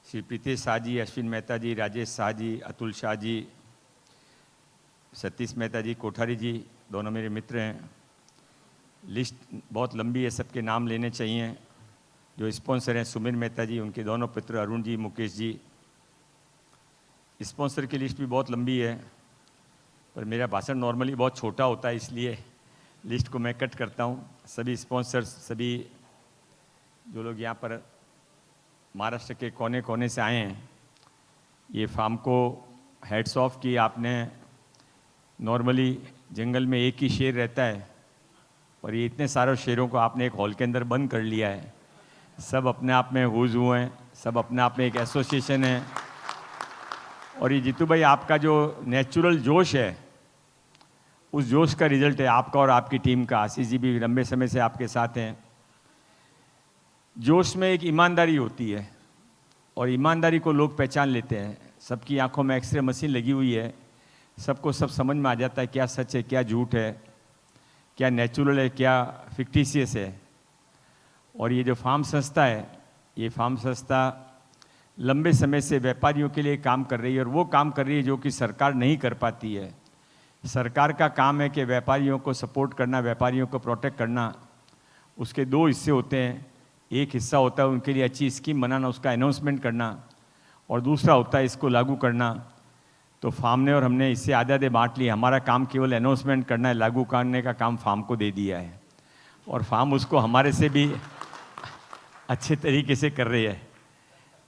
C: श्री प्रीतेश शाह जी, अश्विन मेहता जी, राजेश शाह जी, अतुल शाह जी, सतीश मेहता जी, कोठारी जी, दोनों मेरे मित्र हैं। लिस्ट बहुत लंबी है, सबके नाम लेने चाहिए। जो स्पॉन्सर हैं सुमीर मेहता जी, उनके दोनों पुत्र अरुण जी, मुकेश जी। स्पॉन्सर की लिस्ट भी बहुत लंबी है, पर मेरा भाषण नॉर्मली बहुत छोटा होता है, इसलिए लिस्ट को मैं कट करता हूँ। सभी स्पॉन्सर्स, सभी जो लोग यहाँ पर महाराष्ट्र के कोने कोने से आए हैं, ये फार्म को हेड्स ऑफ कि आपने नॉर्मली जंगल में एक ही शेर रहता है, और ये इतने सारे शेरों को आपने एक हॉल के अंदर बंद कर लिया है। सब अपने आप में हुज हुए हैं, सब अपने आप में एक एसोसिएशन है। और ये जीतू भाई, आपका जो नेचुरल जोश है, उस जोश का रिजल्ट है आपका और आपकी टीम का। आशीष जी भी लंबे समय से आपके साथ हैं। जोश में एक ईमानदारी होती है, और ईमानदारी को लोग पहचान लेते हैं। सबकी आंखों में एक्सरे मशीन लगी हुई है, सबको सब समझ में आ जाता है क्या सच है, क्या झूठ है, क्या नेचुरल है, क्या फिक्टिशियस है। और ये जो फार्म संस्था है, ये फार्म संस्था लंबे समय से व्यापारियों के लिए काम कर रही है, और वो काम कर रही है जो कि सरकार नहीं कर पाती है। सरकार का काम है कि व्यापारियों को सपोर्ट करना, व्यापारियों को प्रोटेक्ट करना। उसके दो हिस्से होते हैं। एक हिस्सा होता है उनके लिए अच्छी स्कीम बनाना, उसका अनाउंसमेंट करना, और दूसरा होता है इसको लागू करना। तो फार्म ने और हमने इससे आधे आधे बांट लिए। हमारा काम केवल अनाउंसमेंट करना है, लागू करने का काम फार्म को दे दिया है, और फार्म उसको हमारे से भी अच्छे तरीके से कर रही है।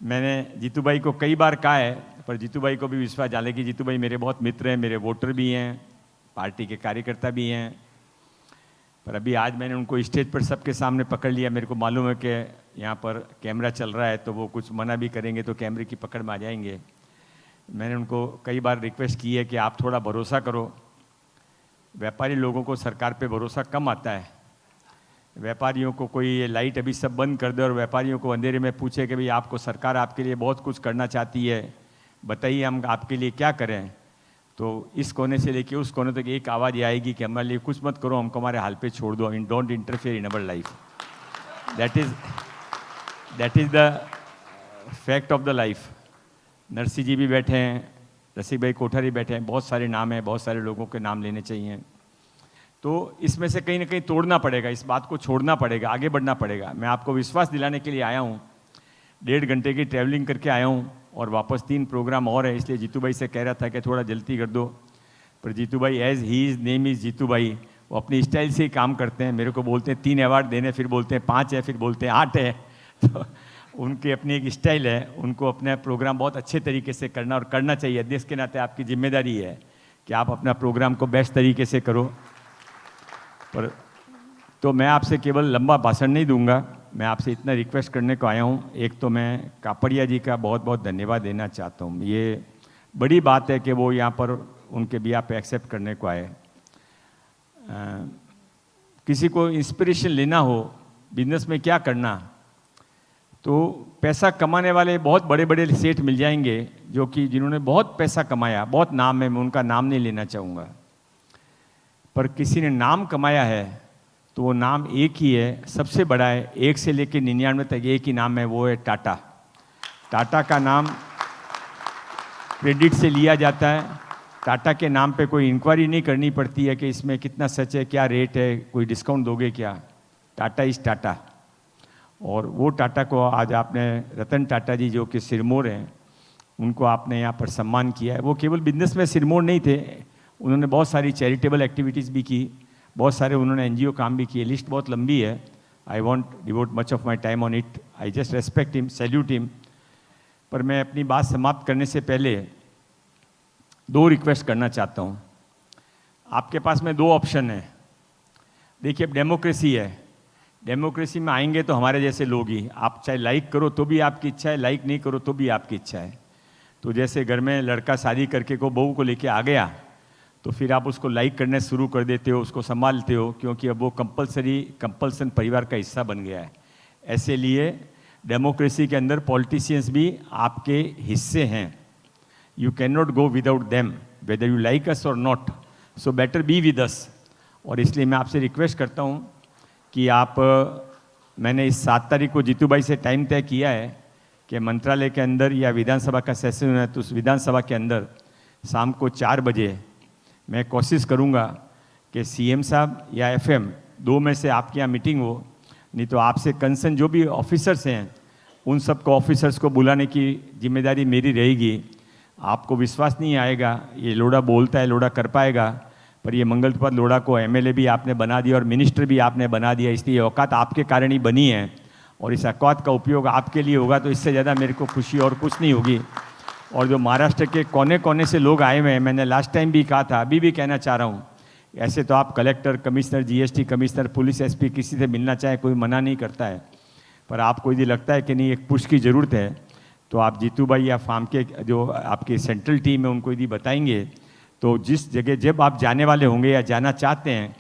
C: मैंने जीतू भाई को कई बार कहा है, पर जीतू भाई को भी विश्वास डाले कि जीतू भाई मेरे बहुत मित्र हैं, मेरे वोटर भी हैं, पार्टी के कार्यकर्ता भी हैं। पर अभी आज मैंने उनको स्टेज पर सबके सामने पकड़ लिया। मेरे को मालूम है कि यहाँ पर कैमरा चल रहा है, तो वो कुछ मना भी करेंगे तो कैमरे की पकड़ में आ जाएंगे। मैंने उनको कई बार रिक्वेस्ट की है कि आप थोड़ा भरोसा करो। व्यापारी लोगों को सरकार पे भरोसा कम आता है। व्यापारियों को कोई ये लाइट अभी सब बंद कर दे और व्यापारियों को अंधेरे में पूछे कि भाई आपको सरकार आपके लिए बहुत कुछ करना चाहती है, बताइए हम आपके लिए क्या करें, तो इस कोने से लेके उस कोने तक एक आवाज़ आएगी कि हमारे लिए कुछ मत करो, हमको हमारे हाल पे छोड़ दो, in don't interfere in our life. That is the fact of the life. Narsi ji भी बैठे हैं, रसिक भाई कोठारी बैठे हैं, बहुत सारे नाम हैं, बहुत सारे लोगों के नाम लेने चाहिए। तो इसमें से कहीं ना कहीं तोड़ना पड़ेगा, इस बात को छोड़ना पड़ेगा, आगे बढ़ना पड़ेगा। मैं आपको विश्वास दिलाने के लिए आया हूँ। 1.5 घंटे की ट्रैवलिंग करके आया हूँ, और वापस 3 प्रोग्राम और है, इसलिए जीतू भाई से कह रहा था कि थोड़ा जल्दी कर दो। पर जीतू भाई, as he is name is Jeetu भाई, वो अपनी स्टाइल से ही काम करते हैं। मेरे को बोलते हैं 3 अवार्ड देने, फिर बोलते हैं 5 है, फिर बोलते हैं 8 है। तो उनकी अपनी एक स्टाइल है, उनको अपना प्रोग्राम बहुत अच्छे तरीके से करना और करना चाहिए। अध्यक्ष के नाते आपकी जिम्मेदारी है कि आप अपना प्रोग्राम को बेस्ट तरीके से करो। पर तो मैं आपसे केवल लंबा भाषण नहीं दूंगा, मैं आपसे इतना रिक्वेस्ट करने को आया हूँ। एक तो मैं कापड़िया जी का बहुत बहुत धन्यवाद देना चाहता हूँ। ये बड़ी बात है कि वो यहाँ पर उनके बिया पे एक्सेप्ट करने को आए। किसी को इंस्पिरेशन लेना हो बिजनेस में क्या करना, तो पैसा कमाने वाले बहुत बड़े बड़े सेठ मिल जाएंगे जो कि जिन्होंने बहुत पैसा कमाया, बहुत नाम है, मैं उनका नाम नहीं लेना चाहूँगा। पर किसी ने नाम कमाया है तो वो नाम एक ही है, सबसे बड़ा है। 1 से लेकर 99 तक एक ही नाम है, वो है टाटा। टाटा का नाम क्रेडिट से लिया जाता है। टाटा के नाम पे कोई इंक्वायरी नहीं करनी पड़ती है कि इसमें कितना सच है, क्या रेट है, कोई डिस्काउंट दोगे क्या। टाटा इज़ टाटा। और वो टाटा को आज आपने, रतन टाटा जी जो कि सिरमौर हैं, उनको आपने यहाँ पर सम्मान किया है। वो केवल बिजनेस में सिरमौर नहीं थे, उन्होंने बहुत सारी चैरिटेबल एक्टिविटीज़ भी की, बहुत सारे उन्होंने एनजीओ काम भी किए। लिस्ट बहुत लंबी है, I want devote much of my time on it. I just respect him, salute him. पर मैं अपनी बात समाप्त करने से पहले 2 रिक्वेस्ट करना चाहता हूँ। आपके पास में दो ऑप्शन है। देखिए, अब डेमोक्रेसी है, डेमोक्रेसी में आएंगे तो हमारे जैसे लोग ही, आप चाहे लाइक करो तो भी आपकी इच्छा है, लाइक नहीं करो तो भी आपकी इच्छा है। तो जैसे घर में लड़का शादी करके को बहू को लेके आ गया तो फिर आप उसको लाइक करने शुरू कर देते हो, उसको संभालते हो, क्योंकि अब वो कंपल्सन परिवार का हिस्सा बन गया है। ऐसे लिए डेमोक्रेसी के अंदर पॉलिटिशियंस भी आपके हिस्से हैं। You can not go without them, whether you like us और not, so better be with us. और इसलिए मैं आपसे रिक्वेस्ट करता हूँ कि मैंने इस 7 तारीख को जीतू भाई से टाइम तय किया है कि मंत्रालय के अंदर या विधानसभा का सेशन है तो उस विधानसभा के अंदर शाम को 4 बजे मैं कोशिश करूंगा कि सीएम साहब या एफएम 2 में से आपके यहाँ मीटिंग हो, नहीं तो आपसे कंसर्न जो भी ऑफिसर्स हैं उन सबको ऑफिसर्स को बुलाने की जिम्मेदारी मेरी रहेगी। आपको विश्वास नहीं आएगा, ये लोढ़ा बोलता है लोढ़ा कर पाएगा, पर ये मंगलप्रभात लोढ़ा को एमएलए भी आपने बना दिया और मिनिस्टर भी आपने बना दिया, इसलिए औकात आपके कारण ही बनी है और इस औकात का उपयोग आपके लिए होगा तो इससे ज़्यादा मेरे को खुशी और कुछ नहीं होगी। और जो महाराष्ट्र के कोने कोने से लोग आए हुए हैं, मैंने लास्ट टाइम भी कहा था, अभी भी कहना चाह रहा हूँ, ऐसे तो आप collector, commissioner, GST commissioner, police SP किसी से मिलना चाहे कोई मना नहीं करता है, पर आपको यदि लगता है कि नहीं एक पुश की ज़रूरत है तो आप जीतू भाई या फार्म के जो आपकी सेंट्रल टीम है उनको यदि बताएंगे तो जिस जगह जब आप जाने वाले होंगे या जाना चाहते हैं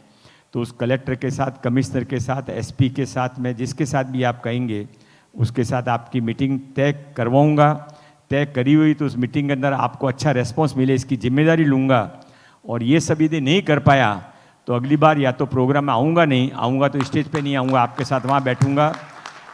C: तो उस कलेक्टर के साथ, कमिश्नर के साथ, एसपी के साथ में जिसके साथ भी आप कहेंगे उसके साथ आपकी मीटिंग तय करवाऊंगा। तय करी हुई तो उस मीटिंग के अंदर आपको अच्छा रेस्पॉन्स मिले इसकी जिम्मेदारी लूँगा। और ये सब यदि नहीं कर पाया तो अगली बार या तो प्रोग्राम में आऊँगा तो स्टेज पे नहीं आऊँगा, आपके साथ वहाँ बैठूँगा,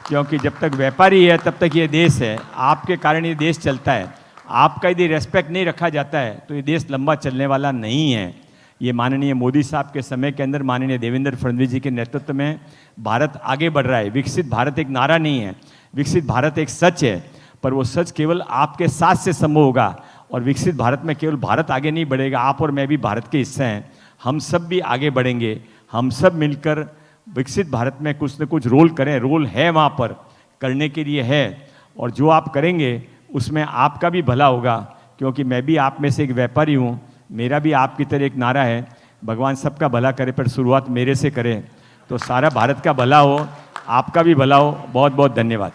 C: क्योंकि जब तक व्यापारी है तब तक ये देश है, आपके कारण ये देश चलता है। आपका यदि रेस्पेक्ट नहीं रखा जाता है तो ये देश लंबा चलने वाला नहीं है। ये माननीय मोदी साहब के समय के अंदर, माननीय देवेंद्र फडणवीस जी के नेतृत्व में भारत आगे बढ़ रहा है। विकसित भारत एक नारा नहीं है, विकसित भारत एक सच है, पर वो सच केवल आपके साथ से संभव होगा। और विकसित भारत में केवल भारत आगे नहीं बढ़ेगा, आप और मैं भी भारत के हिस्से हैं, हम सब भी आगे बढ़ेंगे। हम सब मिलकर विकसित भारत में कुछ न कुछ रोल करें, रोल है वहाँ पर करने के लिए है, और जो आप करेंगे उसमें आपका भी भला होगा, क्योंकि मैं भी आप में से एक व्यापारी हूँ। मेरा भी आपकी तरह एक नारा है, भगवान सबका भला करे पर शुरुआत मेरे से करें, तो सारा भारत का भला हो, आपका भी भला हो। बहुत बहुत धन्यवाद।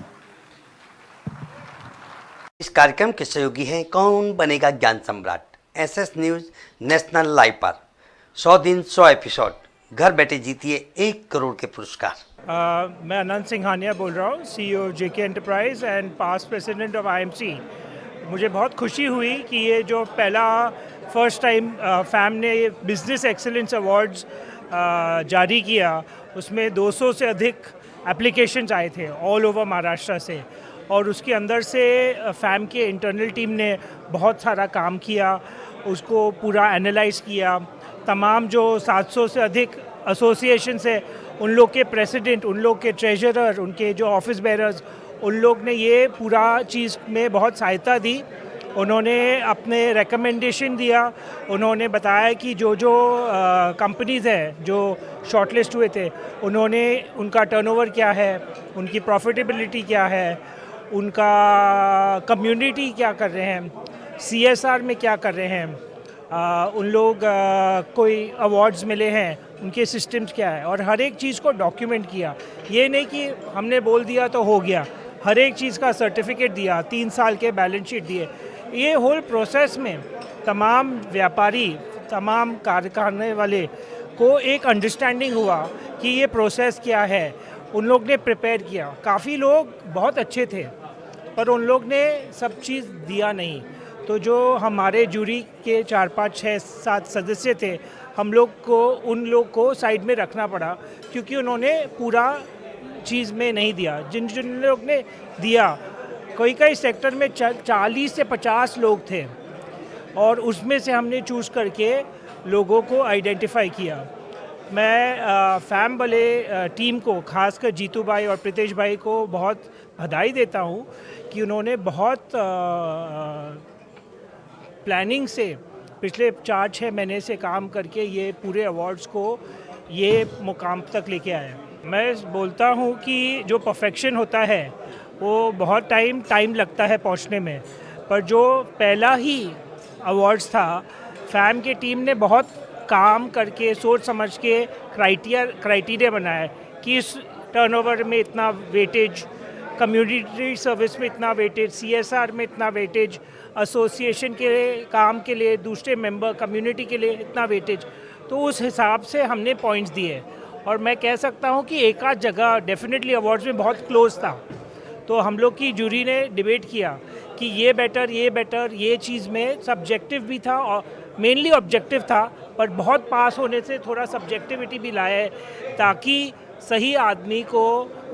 D: इस कार्यक्रम के सहयोगी हैं कौन बनेगा ज्ञान सम्राट, एसएस न्यूज नेशनल लाइव पर 100 दिन 100 एपिसोड, घर बैठे जीतिए 1 करोड़ के पुरस्कार।
E: मैं अनंत सिंघानिया बोल रहा हूँ, CEO JK enterprise and past president of IMC। मुझे बहुत खुशी हुई कि ये जो फर्स्ट टाइम फैम ने ये बिजनेस एक्सीलेंस अवार्ड्स जारी किया, उसमें 200 से अधिक एप्लीकेशंस आए थे ऑल ओवर महाराष्ट्र से, और उसके अंदर से फैम के इंटरनल टीम ने बहुत सारा काम किया, उसको पूरा एनालाइज किया। तमाम जो 700 से अधिक एसोसिएशन है, उन लोग के प्रेसिडेंट, उन लोग के ट्रेजरर, उनके जो ऑफिस बेरर्स, उन लोग ने ये पूरा चीज़ में बहुत सहायता दी। उन्होंने अपने रिकमेंडेशन दिया, उन्होंने बताया कि जो कंपनीज़ हैं जो शॉर्टलिस्ट हुए थे, उन्होंने उनका टर्नओवर क्या है, उनकी प्रॉफिटेबिलिटी क्या है, उनका कम्युनिटी क्या कर रहे हैं, CSR में क्या कर रहे हैं, उन लोग कोई अवार्ड्स मिले हैं, उनके सिस्टम्स क्या है, और हर एक चीज़ को डॉक्यूमेंट किया। ये नहीं कि हमने बोल दिया तो हो गया, हर एक चीज़ का सर्टिफिकेट दिया, 3 साल के बैलेंस शीट दिए। ये होल प्रोसेस में तमाम व्यापारी, तमाम कार्य करने वाले को एक अंडरस्टैंडिंग हुआ कि ये प्रोसेस क्या है। उन लोग ने प्रिपेयर किया, काफ़ी लोग बहुत अच्छे थे पर उन लोग ने सब चीज़ दिया नहीं। तो जो हमारे जूरी के 4, 5, 6, 7 सदस्य थे, हम लोग को उन लोग को साइड में रखना पड़ा, क्योंकि उन्होंने पूरा चीज़ में नहीं दिया। जिन जिन लोग ने दिया, कई सेक्टर में 40 से 50 लोग थे, और उसमें से हमने चूज़ करके लोगों को आइडेंटिफाई किया। मैं फैम वाले टीम को, खासकर जीतू भाई और प्रीतेश भाई को बहुत बधाई देता हूँ कि उन्होंने बहुत प्लानिंग से पिछले 4-6 महीने से काम करके ये पूरे अवार्ड्स को ये मुकाम तक लेके आए। मैं बोलता हूँ कि जो परफेक्शन होता है वो बहुत टाइम लगता है पहुँचने में, पर जो पहला ही अवार्ड्स था, फैम की टीम ने बहुत काम करके सोच समझ के क्राइटेरिया बनाया है कि इस टर्नओवर में इतना वेटेज, कम्युनिटी सर्विस में इतना वेटेज, CSR में इतना वेटेज, एसोसिएशन के काम के लिए दूसरे मेंबर कम्युनिटी के लिए इतना वेटेज। तो उस हिसाब से हमने पॉइंट्स दिए और मैं कह सकता हूँ कि एक आध जगह डेफिनेटली अवार्ड्स में बहुत क्लोज था। तो हम लोग की जूरी ने डिबेट किया कि ये बेटर, ये चीज़ में सब्जेक्टिव भी था और मेनली ऑब्जेक्टिव था, पर बहुत पास होने से थोड़ा सब्जेक्टिविटी भी लाया है ताकि सही आदमी को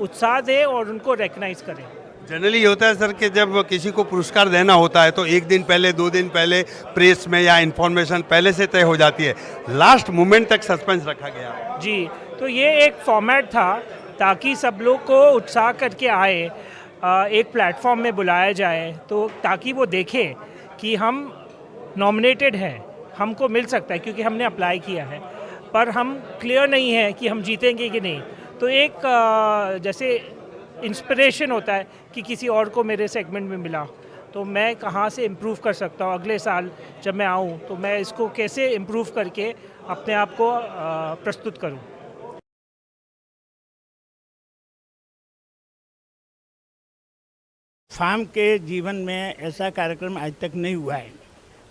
E: उत्साह दे और उनको रिकग्नाइज करें।
A: जनरली ये होता है सर कि जब किसी को पुरस्कार देना होता है तो एक दिन पहले, 2 दिन पहले प्रेस में या इन्फॉर्मेशन पहले से तय हो जाती है, लास्ट मोमेंट तक सस्पेंस रखा गया।
E: जी, तो ये एक फॉर्मेट था ताकि सब लोग को उत्साह करके आए, एक प्लेटफॉर्म में बुलाया जाए तो ताकि वो देखें कि हम नॉमिनेटेड हैं, हमको मिल सकता है क्योंकि हमने अप्लाई किया है, पर हम क्लियर नहीं है कि हम जीतेंगे कि नहीं। तो एक जैसे इंस्पिरेशन होता है कि किसी और को मेरे सेगमेंट में मिला तो मैं कहाँ से इम्प्रूव कर सकता हूँ, अगले साल जब मैं आऊँ तो मैं इसको कैसे इम्प्रूव करके अपने आप को प्रस्तुत करूँ।
F: फार्म के जीवन में ऐसा कार्यक्रम आज तक नहीं हुआ है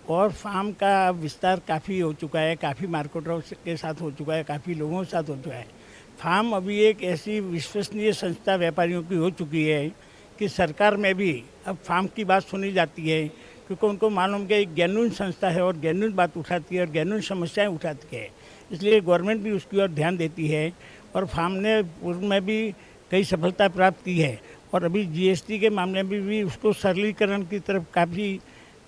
F: और फार्म का विस्तार काफ़ी हो चुका है, काफ़ी मार्केटरों के साथ हो चुका है, काफ़ी लोगों के साथ हो चुका है। फार्म अभी एक ऐसी विश्वसनीय संस्था व्यापारियों की हो चुकी है कि सरकार में भी अब फार्म की बात सुनी जाती है क्योंकि उनको मालूम कि एक गेन्युइन संस्था है और गेन्युइन बात उठाती है और गेन्युइन समस्याएं उठाती है, इसलिए गवर्नमेंट भी उसकी ओर ध्यान देती है और फार्म ने पूर्व में भी कई सफलता प्राप्त की है और अभी GST के मामले में भी उसको सरलीकरण की तरफ काफ़ी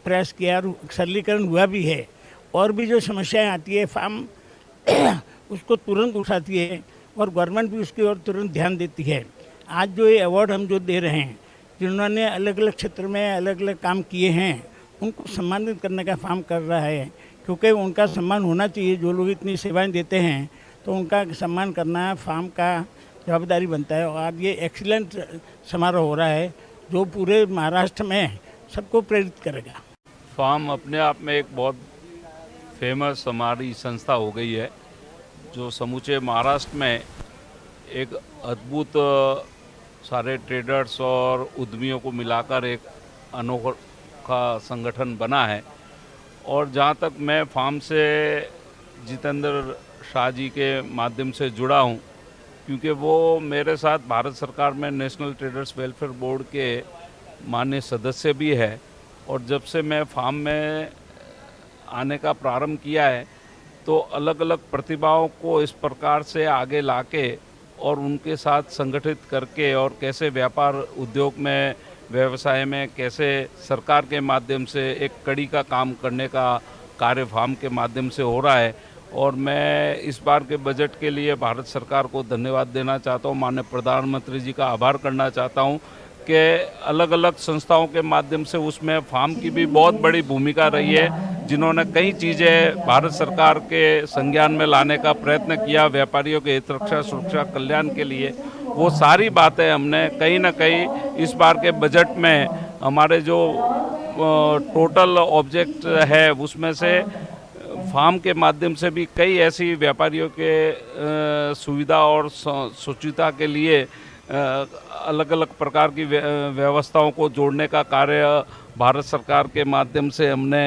F: प्रयास किया और सरलीकरण हुआ भी है। और भी जो समस्याएं आती है फार्म उसको तुरंत उठाती है और गवर्नमेंट भी उसकी ओर तुरंत ध्यान देती है। आज जो ये अवार्ड हम जो दे रहे हैं, जिन्होंने अलग अलग क्षेत्र में अलग अलग काम किए हैं, उनको सम्मानित करने का फार्म कर रहा है क्योंकि उनका सम्मान होना चाहिए। जो लोग इतनी सेवाएं देते हैं तो उनका सम्मान करना फार्म का जवाबदारी बनता है। और आज ये एक्सीलेंट समारोह हो रहा है जो पूरे महाराष्ट्र में सबको प्रेरित करेगा।
G: फार्म अपने आप में एक बहुत फेमस हमारी संस्था हो गई है जो समूचे महाराष्ट्र में एक अद्भुत सारे ट्रेडर्स और उद्यमियों को मिलाकर एक अनोखा संगठन बना है। और जहाँ तक मैं फार्म से जितेंद्र शाह जी के माध्यम से जुड़ा हूँ क्योंकि वो मेरे साथ भारत सरकार में नेशनल ट्रेडर्स वेलफेयर बोर्ड के माननीय सदस्य भी है और जब से मैं फार्म में आने का प्रारंभ किया है तो अलग अलग प्रतिभाओं को इस प्रकार से आगे लाके और उनके साथ संगठित करके और कैसे व्यापार उद्योग में, व्यवसाय में कैसे सरकार के माध्यम से एक कड़ी का काम करने का कार्य फार्म के माध्यम से हो रहा है। और मैं इस बार के बजट के लिए भारत सरकार को धन्यवाद देना चाहता हूँ, माननीय प्रधानमंत्री जी का आभार करना चाहता हूँ कि अलग अलग संस्थाओं के माध्यम से उसमें फार्म की भी बहुत बड़ी भूमिका रही है, जिन्होंने कई चीज़ें भारत सरकार के संज्ञान में लाने का प्रयत्न किया व्यापारियों के हित रक्षा, सुरक्षा, कल्याण के लिए। वो सारी बातें हमने कहीं ना कहीं इस बार के बजट में हमारे जो टोटल ऑब्जेक्ट है उसमें से फार्म के माध्यम से भी कई ऐसी व्यापारियों के सुविधा और सुचिता के लिए अलग अलग प्रकार की व्यवस्थाओं को जोड़ने का कार्य भारत सरकार के माध्यम से हमने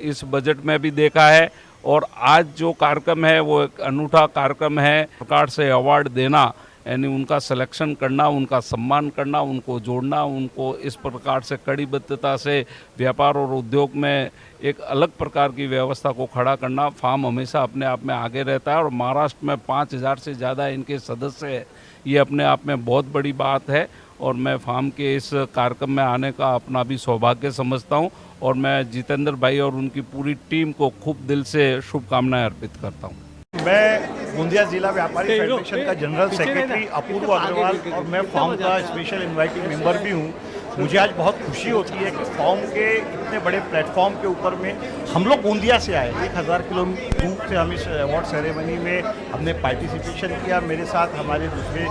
G: इस बजट में भी देखा है। और आज जो कार्यक्रम है वो एक अनूठा कार्यक्रम है। सरकार से अवार्ड देना यानी उनका सिलेक्शन करना, उनका सम्मान करना, उनको जोड़ना, उनको इस प्रकार से कड़ीबद्धता से व्यापार और उद्योग में एक अलग प्रकार की व्यवस्था को खड़ा करना। फार्म हमेशा अपने आप में आगे रहता है और महाराष्ट्र में 5000 से ज़्यादा इनके सदस्य हैं, ये अपने आप में बहुत बड़ी बात है। और मैं फार्म के इस कार्यक्रम में आने का अपना भी सौभाग्य समझता हूँ और मैं जितेंद्र भाई और उनकी पूरी टीम को खूब दिल से शुभकामनाएं अर्पित करता हूँ।
H: मैं गोंदिया जिला व्यापारी फेडरेशन का जनरल सेक्रेटरी अपूर्व अग्रवाल और मैं फार्म का स्पेशल इनवाइटिंग मेंबर भी हूँ। मुझे आज बहुत खुशी होती है कि फार्म के इतने बड़े प्लेटफॉर्म के ऊपर में हम लोग गोंदिया से आए, 1000 किलोमीटर दूर से हम इस अवार्ड सेरेमनी में हमने पार्टिसिपेशन किया। मेरे साथ हमारे दूसरे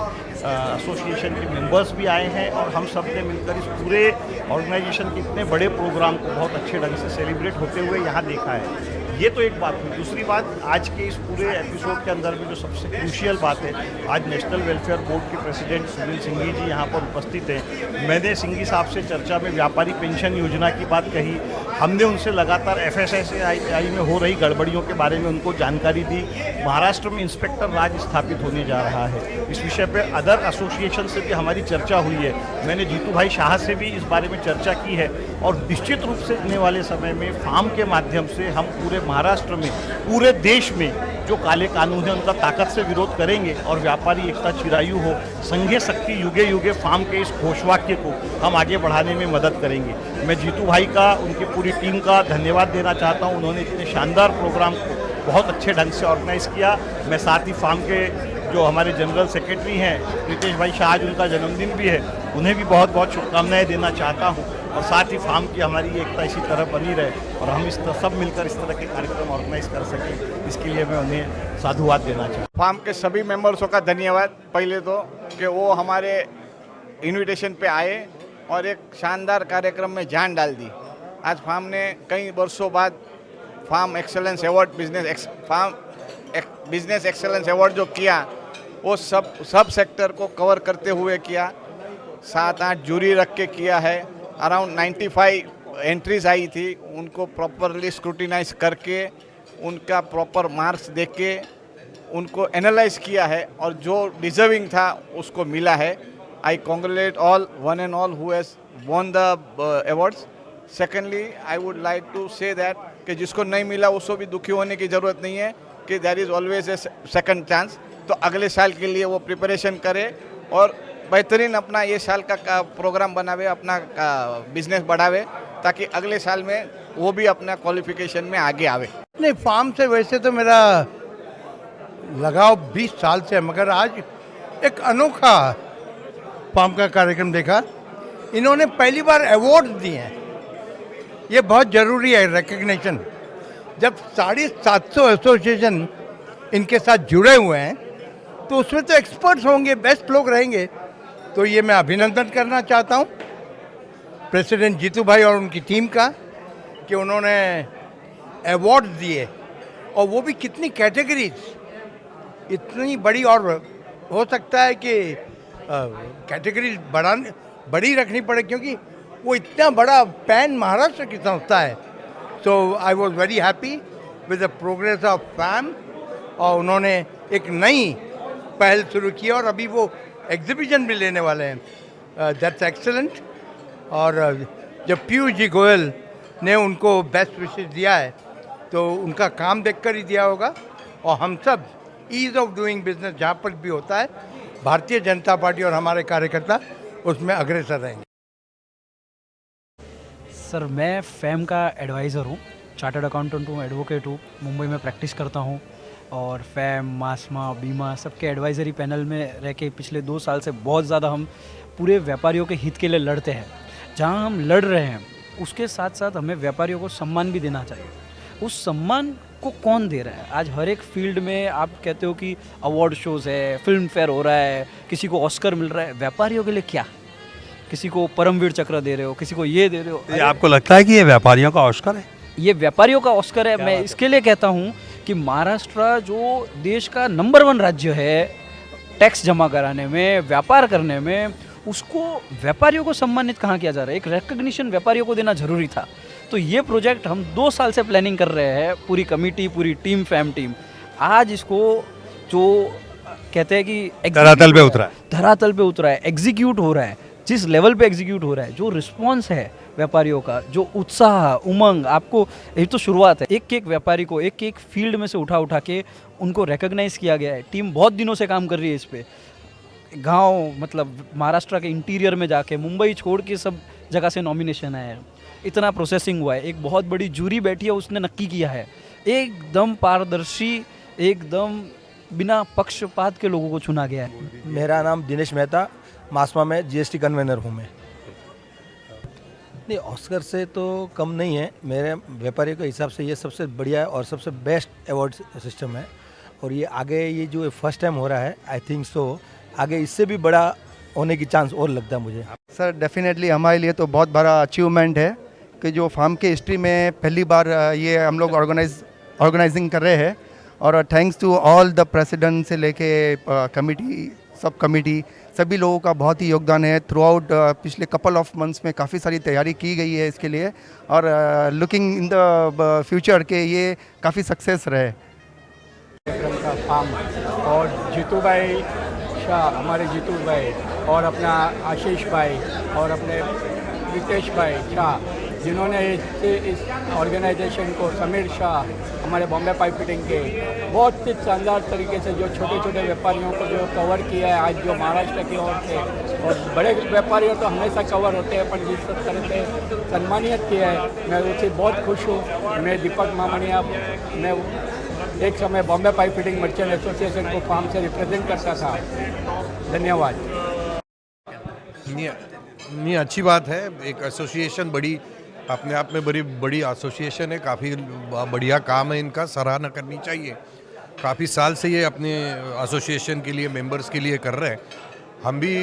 H: एसोसिएशन के मेंबर्स भी आए हैं और हम सब ने मिलकर इस पूरे ऑर्गेनाइजेशन के इतने बड़े प्रोग्राम को बहुत अच्छे ढंग से सेलिब्रेट होते हुए यहाँ देखा है। ये तो एक बात हुई। दूसरी बात, आज के इस पूरे एपिसोड के अंदर में जो सबसे क्रूशियल बात है, आज नेशनल वेलफेयर बोर्ड के प्रेसिडेंट सुनील सिंघी जी यहाँ पर उपस्थित हैं। मैंने सिंघी साहब से चर्चा में व्यापारी पेंशन योजना की बात कही। हमने उनसे लगातार FSSAI में हो रही गड़बड़ियों के बारे में उनको जानकारी दी। महाराष्ट्र में इंस्पेक्टर राज स्थापित होने जा रहा है। इस विषय पर अदर एसोसिएशन से भी हमारी चर्चा हुई है। मैंने जीतू भाई शाह से भी इस बारे में चर्चा की है और निश्चित रूप से आने वाले समय में फार्म के माध्यम से हम पूरे महाराष्ट्र में, पूरे देश में जो काले कानून है उनका ताकत से विरोध करेंगे और व्यापारी एकता चिरायु हो, संघे शक्ति युगे युगे फार्म के इस घोषवाक्य को हम आगे बढ़ाने में मदद करेंगे। मैं जीतू भाई का, उनकी पूरी टीम का धन्यवाद देना चाहता हूं। उन्होंने इतने शानदार प्रोग्राम को बहुत अच्छे ढंग से ऑर्गेनाइज़ किया। मैं साथ ही फार्म के जो हमारे जनरल सेक्रेटरी हैं रितेश भाई शाह, आज उनका जन्मदिन भी है, उन्हें भी बहुत बहुत शुभकामनाएं देना चाहता हूं। और साथ ही फार्म की हमारी एकता इसी तरह बनी रहे और हम सब मिलकर इस तरह के कार्यक्रम ऑर्गेनाइज कर सकें, इसके लिए मैं उन्हें साधुवाद देना चाहता हूँ।
I: फार्म के सभी मेंबर्सों का धन्यवाद पहले तो, कि वो हमारे इनविटेशन पे आए और एक शानदार कार्यक्रम में जान डाल दी। आज फार्म ने कई वर्षों बाद FAM excellence award, business excellence award जो किया, वो सब सेक्टर को कवर करते हुए किया। 7-8 जूरी रख के किया है। अराउंड 95 एंट्रीज आई थी, उनको प्रॉपरली स्क्रूटिनाइज करके उनका प्रॉपर मार्क्स देख के उनको एनालाइज किया है और जो डिजर्विंग था उसको मिला है। I congratulate all, one and all who has won the awards. Secondly I would like to say that कि जिसको नहीं मिला उसको भी दुखी होने की ज़रूरत नहीं है, कि there is always a second chance. तो अगले साल के लिए वो प्रिपरेशन करे और बेहतरीन अपना ये साल का प्रोग्राम बनावे, अपना बिजनेस बढ़ावे, ताकि अगले साल में वो भी अपना क्वालिफिकेशन में आगे आवे।
J: नहीं, फार्म से वैसे तो मेरा लगाव 20 साल से है, मगर आज एक अनोखा फार्म का कार्यक्रम देखा। इन्होंने पहली बार अवार्ड दिए हैं, ये बहुत ज़रूरी है रिकग्निशन। जब 750 एसोसिएशन इनके साथ जुड़े हुए हैं तो उसमें तो एक्सपर्ट्स होंगे, बेस्ट लोग रहेंगे। तो ये मैं अभिनंदन करना चाहता हूँ प्रेसिडेंट जीतू भाई और उनकी टीम का, कि उन्होंने अवार्ड दिए और वो भी कितनी कैटेगरीज, इतनी बड़ी। और हो सकता है कि कैटेगरीज बड़ी रखनी पड़े, क्योंकि वो इतना बड़ा पैन महाराष्ट्र की संस्था है। So I was very happy with the progress of FAM. और उन्होंने एक नई पहल शुरू की और अभी वो एग्जीबिशन भी लेने वाले हैं। That's excellent. और जब पीयूष जी गोयल ने उनको बेस्ट विशेष दिया है तो उनका काम देखकर ही दिया होगा। और हम सब ईज़ ऑफ डूइंग बिजनेस जहाँ पर भी होता है, भारतीय जनता पार्टी और हमारे कार्यकर्ता उसमें अग्रसर रहेंगे।
K: सर, मैं फैम का एडवाइज़र हूँ, चार्टर्ड अकाउंटेंट हूँ, एडवोकेट हूँ, मुंबई में प्रैक्टिस करता हूँ और फैम, मासमा, बीमा सबके एडवाइज़री पैनल में रह के पिछले 2 साल से बहुत ज़्यादा हम पूरे व्यापारियों के हित के लिए लड़ते हैं। जहाँ हम लड़ रहे हैं उसके साथ साथ हमें व्यापारियों को सम्मान भी देना चाहिए। उस सम्मान को कौन दे रहा है? आज हर एक फील्ड में आप कहते हो कि अवार्ड शोज़ है, फिल्म फेयर हो रहा है, किसी को ऑस्कर मिल रहा है। व्यापारियों के लिए क्या? किसी को परमवीर चक्र दे रहे हो, किसी को ये दे रहे हो।
L: ये आपको लगता है कि ये व्यापारियों का ऑस्कर है?
K: ये व्यापारियों का ऑस्कर है। मैं इसके लिए कहता हूँ कि महाराष्ट्र जो देश का नंबर 1 राज्य है टैक्स जमा कराने में, व्यापार करने में, उसको व्यापारियों को सम्मानित कहाँ किया जा रहा है? एक रिकग्निशन व्यापारियों को देना जरूरी था। तो ये प्रोजेक्ट हम 2 साल से प्लानिंग कर रहे हैं, पूरी कमेटी, पूरी टीम, फैम टीम। आज इसको जो कहते हैं कि
L: धरातल पे उतरा है,
K: एग्जीक्यूट हो रहा है। जिस लेवल पे एग्जीक्यूट हो रहा है, जो रिस्पॉन्स है व्यापारियों का, जो उत्साह, उमंग, आपको ये तो शुरुआत है। एक एक व्यापारी को एक एक फील्ड में से उठा के उनको रिकॉग्नाइज किया गया है। टीम बहुत दिनों से काम कर रही है इस पे। गांव, मतलब महाराष्ट्र के इंटीरियर में जाके, मुंबई छोड़ के सब जगह से नॉमिनेशन आया है, इतना प्रोसेसिंग हुआ है। एक बहुत बड़ी जूरी बैठी है, उसने नक्की किया है। एकदम पारदर्शी, एकदम बिना पक्षपात के लोगों को चुना गया है।
M: मेरा नाम दिनेश मेहता, मासमा में GST कन्वेनर हूँ मैं। नहीं, ऑस्कर से तो कम नहीं है। मेरे व्यापारियों के हिसाब से ये सबसे बढ़िया है और सबसे बेस्ट अवार्ड सिस्टम है। और ये आगे, ये जो फर्स्ट टाइम हो रहा है, आई थिंक सो आगे इससे भी बड़ा होने की चांस और लगता है मुझे।
N: सर, डेफिनेटली हमारे लिए तो बहुत बड़ा अचीवमेंट है कि जो फार्म के हिस्ट्री में पहली बार ये हम लोग ऑर्गेनाइज ऑर्गेनाइजिंग कर रहे हैं। और thanks to all the president से लेके कमिटी, सब कमिटी, सभी लोगों का बहुत ही योगदान है। थ्रू आउट पिछले कपल ऑफ मंथ्स में काफ़ी सारी तैयारी की गई है इसके लिए, और लुकिंग इन द फ्यूचर के ये काफ़ी सक्सेस रहे।
O: का फार्म और जीतू भाई शाह, हमारे जीतू भाई, और अपना आशीष भाई और अपने रितेश भाई शाह, जिन्होंने इस ऑर्गेनाइजेशन को, समीर शाह हमारे बॉम्बे पाइप फिटिंग के, बहुत ही शानदार तरीके से जो छोटे छोटे व्यापारियों को जो कवर किया है आज, जो महाराष्ट्र की ओर से, और बड़े व्यापारियों तो हमेशा कवर होते हैं, पर जिस तरह से सम्मानित किया है, मैं उससे बहुत खुश हूँ। मैं दीपक मामनिया, मैं एक समय Bombay pipe fitting merchant association को फार्म से रिप्रेजेंट करता था। धन्यवाद।
P: नहीं, अच्छी बात है। एक एसोसिएशन बड़ी, अपने आप में बड़ी एसोसिएशन है, काफ़ी बढ़िया काम है इनका, सराहना करनी चाहिए। काफ़ी साल से ये अपने एसोसिएशन के लिए, मेंबर्स के लिए कर रहे हैं। हम भी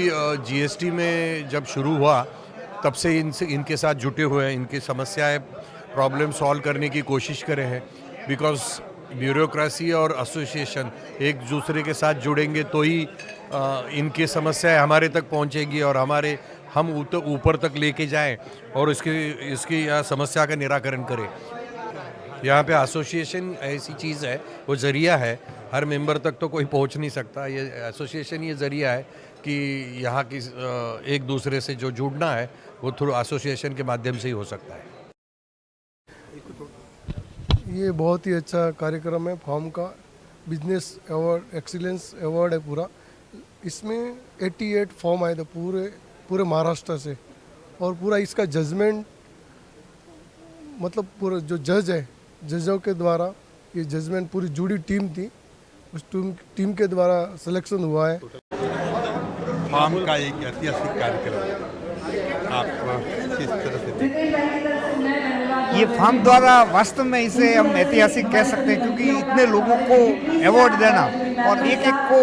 P: जीएसटी में जब शुरू हुआ तब से इनके साथ जुटे हुए हैं, इनकी समस्याएं, प्रॉब्लम सॉल्व करने की कोशिश करे हैं। बिकॉज ब्यूरोक्रेसी और एसोसिएशन एक दूसरे के साथ जुड़ेंगे तो ही इनकी समस्याएं हमारे तक पहुंचेगी और हम ऊपर तक लेके जाएं और इसकी समस्या का निराकरण करें। यहाँ पे एसोसिएशन ऐसी चीज़ है, वो ज़रिया है, हर मेंबर तक तो कोई पहुँच नहीं सकता। ये एसोसिएशन ये ज़रिया है कि यहाँ की एक दूसरे से जो जुड़ना है वो थ्रू एसोसिएशन के माध्यम से ही हो सकता है।
Q: ये बहुत ही अच्छा कार्यक्रम है। फार्म का बिजनेस अवार्ड, एक्सीलेंस अवार्ड है पूरा। इसमें 88 फॉर्म आए थे पूरे महाराष्ट्र से, और पूरा इसका जजमेंट, मतलब पूरा जो जज है, जजों के द्वारा ये जजमेंट, पूरी जुड़ी टीम थी, उस टीम के द्वारा सिलेक्शन हुआ है।
L: फार्म का एक ऐतिहासिक कार्यक्रम है, आप किस तरह से
R: ये फार्म द्वारा वास्तव में इसे हम ऐतिहासिक कह सकते हैं, क्योंकि इतने लोगों को अवार्ड देना और एक एक को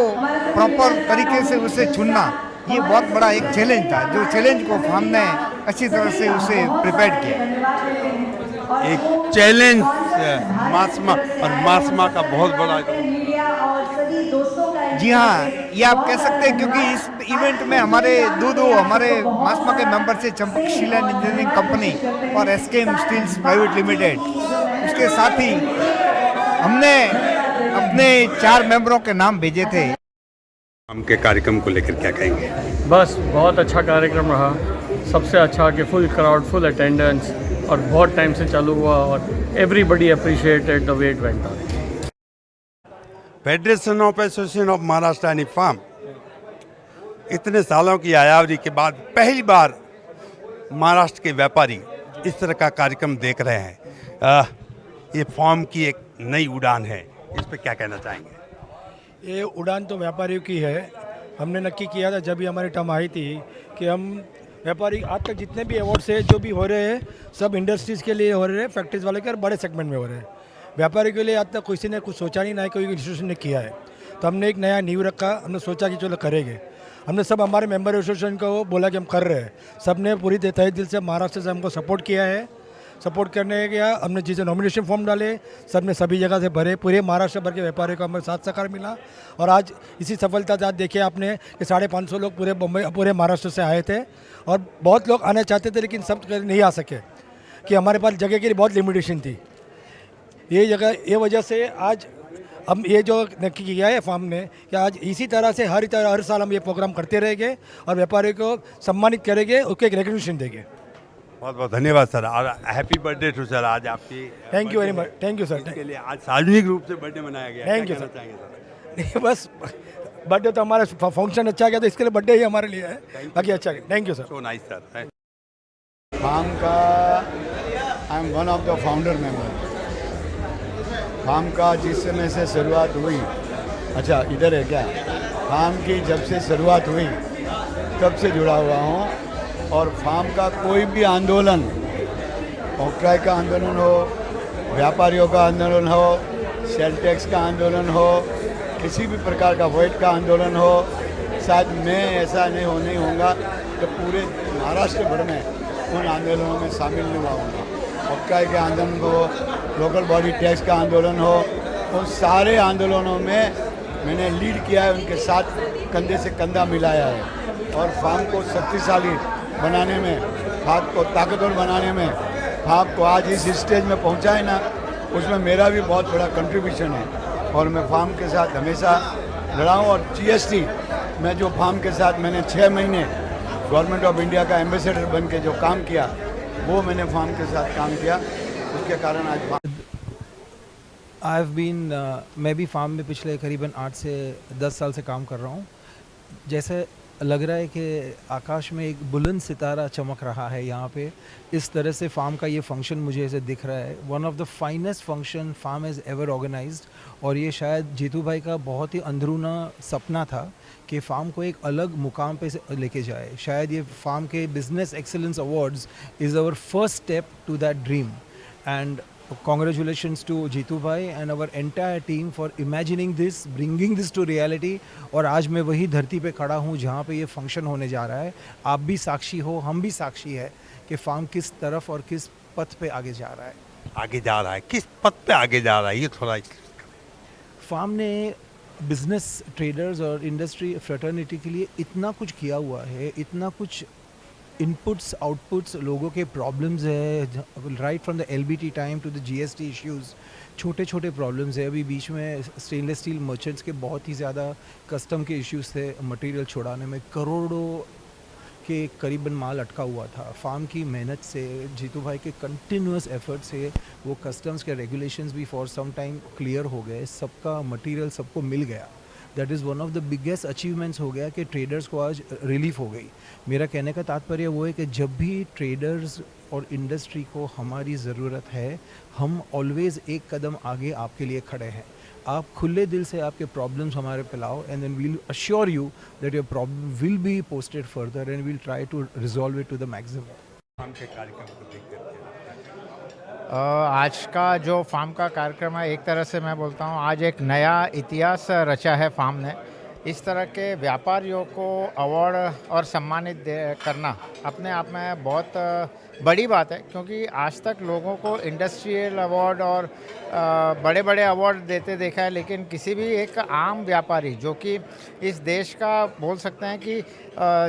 R: प्रॉपर तरीके से उसे चुनना, ये बहुत बड़ा एक चैलेंज था, जो चैलेंज को फार्म ने अच्छी तरह से उसे प्रिपेयर किया।
L: एक चैलेंज मासमा, और मासमा का बहुत बड़ा।
R: जी हाँ, ये आप कह सकते हैं, क्योंकि इस इवेंट में हमारे हमारे मासमा के मेंबर से Champak steel and engineering company और एसकेएम स्टील्स प्राइवेट लिमिटेड, उसके साथ ही हमने अपने 4 मेंबरों के नाम भेजे थे।
L: हम के कार्यक्रम को लेकर क्या कहेंगे?
S: बस बहुत अच्छा कार्यक्रम रहा, सबसे अच्छा कि फुल क्राउड, फुल अटेंडेंस, और बहुत टाइम से चालू हुआ और everybody appreciated the way it went on.
L: Federation of association of Maharashtra यानी फार्म इतने सालों की आयावरी के बाद पहली बार महाराष्ट्र के व्यापारी इस तरह का कार्यक्रम देख रहे हैं। ये फार्म की एक नई उड़ान है, इस पर क्या कहना चाहेंगे?
T: ये उड़ान तो व्यापारियों की है। हमने नक्की किया था जब भी हमारी टर्म आई थी कि हम व्यापारी, आज तक जितने भी अवार्ड्स है जो भी हो रहे हैं सब इंडस्ट्रीज़ के लिए हो रहे हैं, फैक्ट्रीज वाले के, और बड़े सेगमेंट में हो रहे हैं। व्यापारी के लिए आज तक किसी ने कुछ सोचा नहीं, ना ही कोई इंस्टीट्यूशन ने किया है। तो हमने एक नया नींव रखा, हमने सोचा कि चलो करेंगे। हमने सब हमारे मेंबर एसोसिएशन को बोला कि हम कर रहे हैं। सब ने पूरी तहे दिल से महाराष्ट्र से हमको सपोर्ट किया है। सपोर्ट करने गया, हमने जिसे नॉमिनेशन फॉर्म डाले, सब ने सभी जगह से भरे, पूरे महाराष्ट्र भर के व्यापारियों को हमें साथ सहकार मिला। और आज इसी सफलता के साथ देखिए आपने कि 550 लोग पूरे महाराष्ट्र से आए थे, और बहुत लोग आना चाहते थे लेकिन सब नहीं आ सके, कि हमारे पास जगह की बहुत लिमिटेशन थी। ये वजह से आज हम ये जो नक्की किया है फार्म ने कि आज इसी तरह से हर साल हम ये प्रोग्राम करते रहेंगे और व्यापारियों को सम्मानित करेंगे, उसको एक रिकग्निशन देंगे।
L: बहुत बहुत धन्यवाद सर, और हैप्पी बर्थडे टू सर। आज आपकी
T: thank you very much. Thank you sir.
L: इसके लिए आज सार्वजनिक रूप से बर्थडे मनाया गया।
T: Thank you sir. नहीं बस बर्थडे तो हमारा फंक्शन अच्छा गया तो इसके लिए बर्थडे ही हमारे लिए है, बाकी अच्छा गया। Thank you sir.
L: So nice sir.
U: FAM का I am one of the founder member. FAM का जिस समय से शुरुआत हुई, अच्छा इधर है क्या, फार्म की जब से शुरुआत हुई तब से जुड़ा हुआ हूँ। और फार्म का कोई भी आंदोलन, ऑक्ट्राई का आंदोलन हो, व्यापारियों का आंदोलन हो, सेल टैक्स का आंदोलन हो, किसी भी प्रकार का वोट का आंदोलन हो, शायद मैं ऐसा नहीं होऊंगा तो पूरे महाराष्ट्र भर में उन आंदोलनों में शामिल नहीं हुआ। ऑक्ट्राई के आंदोलन हो, लोकल बॉडी टैक्स का आंदोलन हो, उन सारे आंदोलनों में मैंने लीड किया है, उनके साथ कंधे से कंधा मिलाया है और फार्म को शक्तिशाली बनाने में, फार्म को ताकतवर बनाने में, फार्म को आज इस स्टेज में पहुंचा है ना, उसमें मेरा भी बहुत बड़ा कंट्रीब्यूशन है और मैं फार्म के साथ हमेशा लड़ा हूँ। और जीएसटी मैं जो फार्म के साथ मैंने 6 महीने गवर्नमेंट ऑफ इंडिया का एम्बेसडर बन के जो काम किया, वो मैंने फार्म के साथ काम किया, उसके कारण आज
K: मैं भी फार्म में पिछले करीबन 8 से 10 साल से काम कर रहा हूँ। जैसे लग रहा है कि आकाश में एक बुलंद सितारा चमक रहा है यहाँ पे, इस तरह से फार्म का ये फंक्शन मुझे ऐसे दिख रहा है। One of the finest function FAM has ever organised, और ये शायद जीतू भाई का बहुत ही अंदरूना सपना था कि फार्म को एक अलग मुकाम पे लेके जाए। शायद ये फार्म के business excellence awards is our first step to that dream, and congratulations to Jeetu bhai and our entire team for imagining this, bringing this to reality। और आज मैं वही धरती पे खड़ा हूँ जहाँ पे ये फंक्शन होने जा रहा है। आप भी साक्षी हो, हम भी साक्षी है कि फार्म किस तरफ और किस पथ पे आगे जा रहा है।
L: आगे जा रहा है, किस पथ पे आगे जा रहा है, ये थोड़ा।
K: फार्म ने बिजनेस, ट्रेडर्स और इंडस्ट्री फ्रेटर्निटी के लिए इतना कुछ किया हुआ है, इतना कुछ इनपुट्स आउटपुट्स, लोगों के प्रॉब्लम्स है, right from the LBT time to the GST issues, छोटे छोटे प्रॉब्लम्स है। अभी बीच में स्टेनलेस स्टील मर्चेंट्स के बहुत ही ज़्यादा कस्टम के इश्यूज़ थे, मटेरियल छुड़ाने में करोड़ों के करीबन माल अटका हुआ था। फार्म की मेहनत से, जीतू भाई के कंटिन्यूस एफर्ट से वो कस्टम्स के रेगुलेशंस भी फॉर सम टाइम क्लियर हो गए, सबका मटेरियल सबको मिल गया। That is one of the biggest achievements हो गया कि ट्रेडर्स को आज रिलीफ हो गई। मेरा कहने का तात्पर्य वो है कि जब भी ट्रेडर्स और इंडस्ट्री को हमारी ज़रूरत है, हम ऑलवेज़ एक कदम आगे आपके लिए खड़े हैं। आप खुले दिल से आपके प्रॉब्लम्स हमारे पे लाओ, and then we'll assure you that your problem will be posted further and we'll try to resolve it to the maximum.
L: FAM के कार्यक्रम को देख करके
R: आज का जो फार्म का कार्यक्रम है, एक तरह से मैं बोलता हूँ आज एक नया इतिहास रचा है फार्म ने। इस तरह के व्यापारियों को अवार्ड और सम्मानित करना अपने आप में बहुत बड़ी बात है, क्योंकि आज तक लोगों को इंडस्ट्रियल अवार्ड और बड़े बड़े अवार्ड देते देखा है, लेकिन किसी भी एक आम व्यापारी जो कि इस देश का बोल सकते हैं कि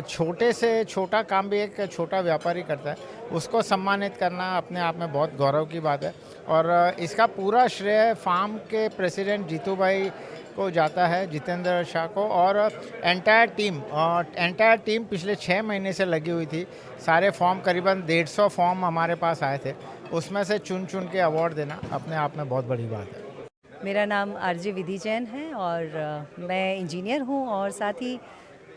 R: छोटे से छोटा काम भी एक छोटा व्यापारी करता है, उसको सम्मानित करना अपने आप में बहुत गौरव की बात है। और इसका पूरा श्रेय फार्म के प्रेसिडेंट जीतू भाई को जाता है, जितेंद्र शाह को, और एंटायर टीम पिछले 6 महीने से लगी हुई थी। सारे फॉर्म करीबन 150 फॉर्म हमारे पास आए थे, उसमें से चुन चुन के अवार्ड देना अपने आप में बहुत बड़ी बात है।
B: मेरा नाम आरजे विधि जैन है और मैं इंजीनियर हूँ और साथ ही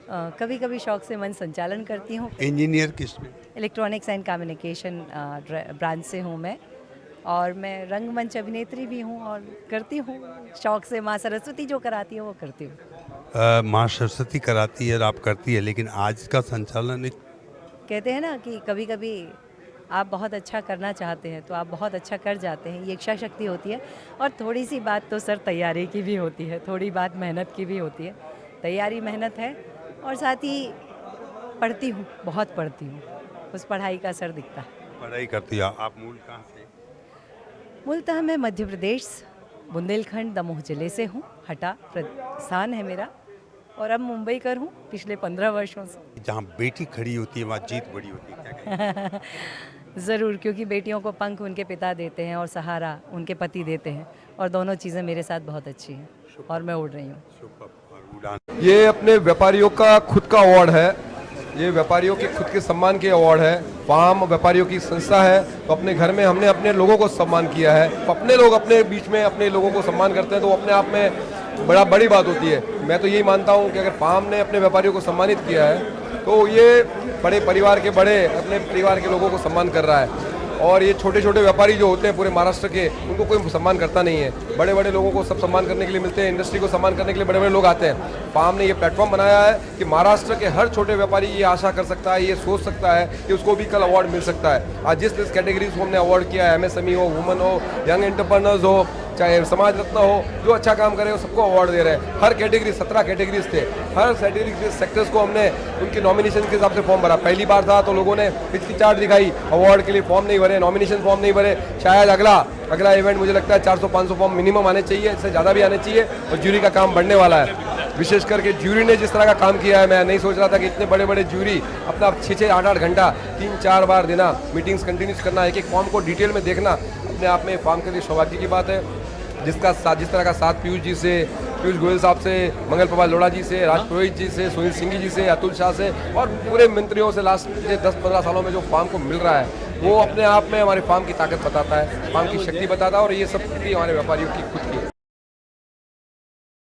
B: कभी कभी शौक से मंच संचालन करती हूँ।
L: इंजीनियर किस में?
B: इलेक्ट्रॉनिक्स एंड कम्युनिकेशन ब्रांच से हूँ मैं, और मैं रंगमंच अभिनेत्री भी हूँ और करती हूँ शौक से। माँ सरस्वती जो कराती है वो करती हूँ।
L: माँ सरस्वती कराती है और आप करती है, लेकिन आज का संचालन
B: कहते हैं ना कि कभी कभी आप बहुत अच्छा करना चाहते हैं तो आप बहुत अच्छा कर जाते हैं, ये इच्छा शक्ति होती है। और थोड़ी सी बात तो सर तैयारी की भी होती है, थोड़ी बात मेहनत की भी होती है। तैयारी मेहनत है और साथ ही पढ़ती हूँ, बहुत पढ़ती हूँ, उस पढ़ाई का असर दिखता है।
L: पढ़ाई करती है। आप मूल कहाँ से?
B: मूलतः मैं मध्य प्रदेश बुंदेलखंड दमोह जिले से हूँ, हटा स्थान है मेरा, और अब मुंबई कर हूँ पिछले 15 वर्षों से।
L: जहाँ बेटी खड़ी होती है वहाँ जीत बड़ी होती है, क्या कहें?
B: ज़रूर, क्योंकि बेटियों को पंख उनके पिता देते हैं और सहारा उनके पति देते हैं, और दोनों चीज़ें मेरे साथ बहुत अच्छी हैं और मैं उड़ रही हूँ।
V: ये अपने व्यापारियों का खुद का अवार्ड है, ये व्यापारियों के खुद के सम्मान के अवार्ड है। फार्म व्यापारियों की संस्था है, तो अपने घर में हमने अपने लोगों को सम्मान किया है। अपने लोग अपने बीच में अपने लोगों को सम्मान करते हैं तो अपने आप में बड़ी बात होती है। मैं तो यही मानता हूँ कि अगर फार्म ने अपने व्यापारियों को सम्मानित किया है तो ये बड़े परिवार के अपने परिवार के लोगों को सम्मान कर रहा है। और ये छोटे छोटे व्यापारी जो होते हैं पूरे महाराष्ट्र के, उनको कोई सम्मान करता नहीं है। बड़े बड़े लोगों को सब सम्मान करने के लिए मिलते हैं, इंडस्ट्री को सम्मान करने के लिए बड़े बड़े लोग आते हैं। फार्म ने ये प्लेटफॉर्म बनाया है कि महाराष्ट्र के हर छोटे व्यापारी ये आशा कर सकता है, ये सोच सकता है कि उसको भी कल अवार्ड मिल सकता है। आज जिस कैटेगरीज को हमने अवार्ड किया है, MSME हो, वुमन हो, यंग एंटरप्रेन्योर्स हो, चाहे समाज रत्न हो, जो अच्छा काम करे वो सबको अवार्ड दे रहे हैं। हर कैटेगरी 17 कैटेगरीज थे, हर कैटेगरी सेक्टर्स को हमने उनके नॉमिनेशन के हिसाब से फॉर्म भरा। पहली बार था तो लोगों ने हिचकिचाहट दिखाई, अवार्ड के लिए फॉर्म नहीं भरे, नॉमिनेशन फॉर्म नहीं भरे। शायद अगला इवेंट मुझे लगता है 400-500 फॉर्म मिनिमम आने चाहिए, इससे ज़्यादा भी आने चाहिए और ज्यूरी का काम बढ़ने वाला है। विशेष करके ज्यूरी ने जिस तरह का काम किया है, मैं नहीं सोच रहा था कि इतने बड़े बड़े ज्यूरी अपना 6-6, 8-8 घंटा 3-4 बार देना, मीटिंग्स कंटिन्यूस करना, एक एक फॉर्म को डिटेल में देखना अपने आप में फार्म के लिए सौभाग्य की बात है। जिस तरह का साथ पीयूष गोयल साहब से, मंगल प्रभात लोढ़ा जी से, राज पुरोहित जी से, सुनील सिंह जी से, अतुल शाह से और पूरे मंत्रियों से लास्ट 10-15 सालों में जो फार्म को मिल रहा है वो अपने आप में हमारे फार्म की ताकत बताता है, फार्म की शक्ति बताता है और ये सब हमारे व्यापारियों की खुद की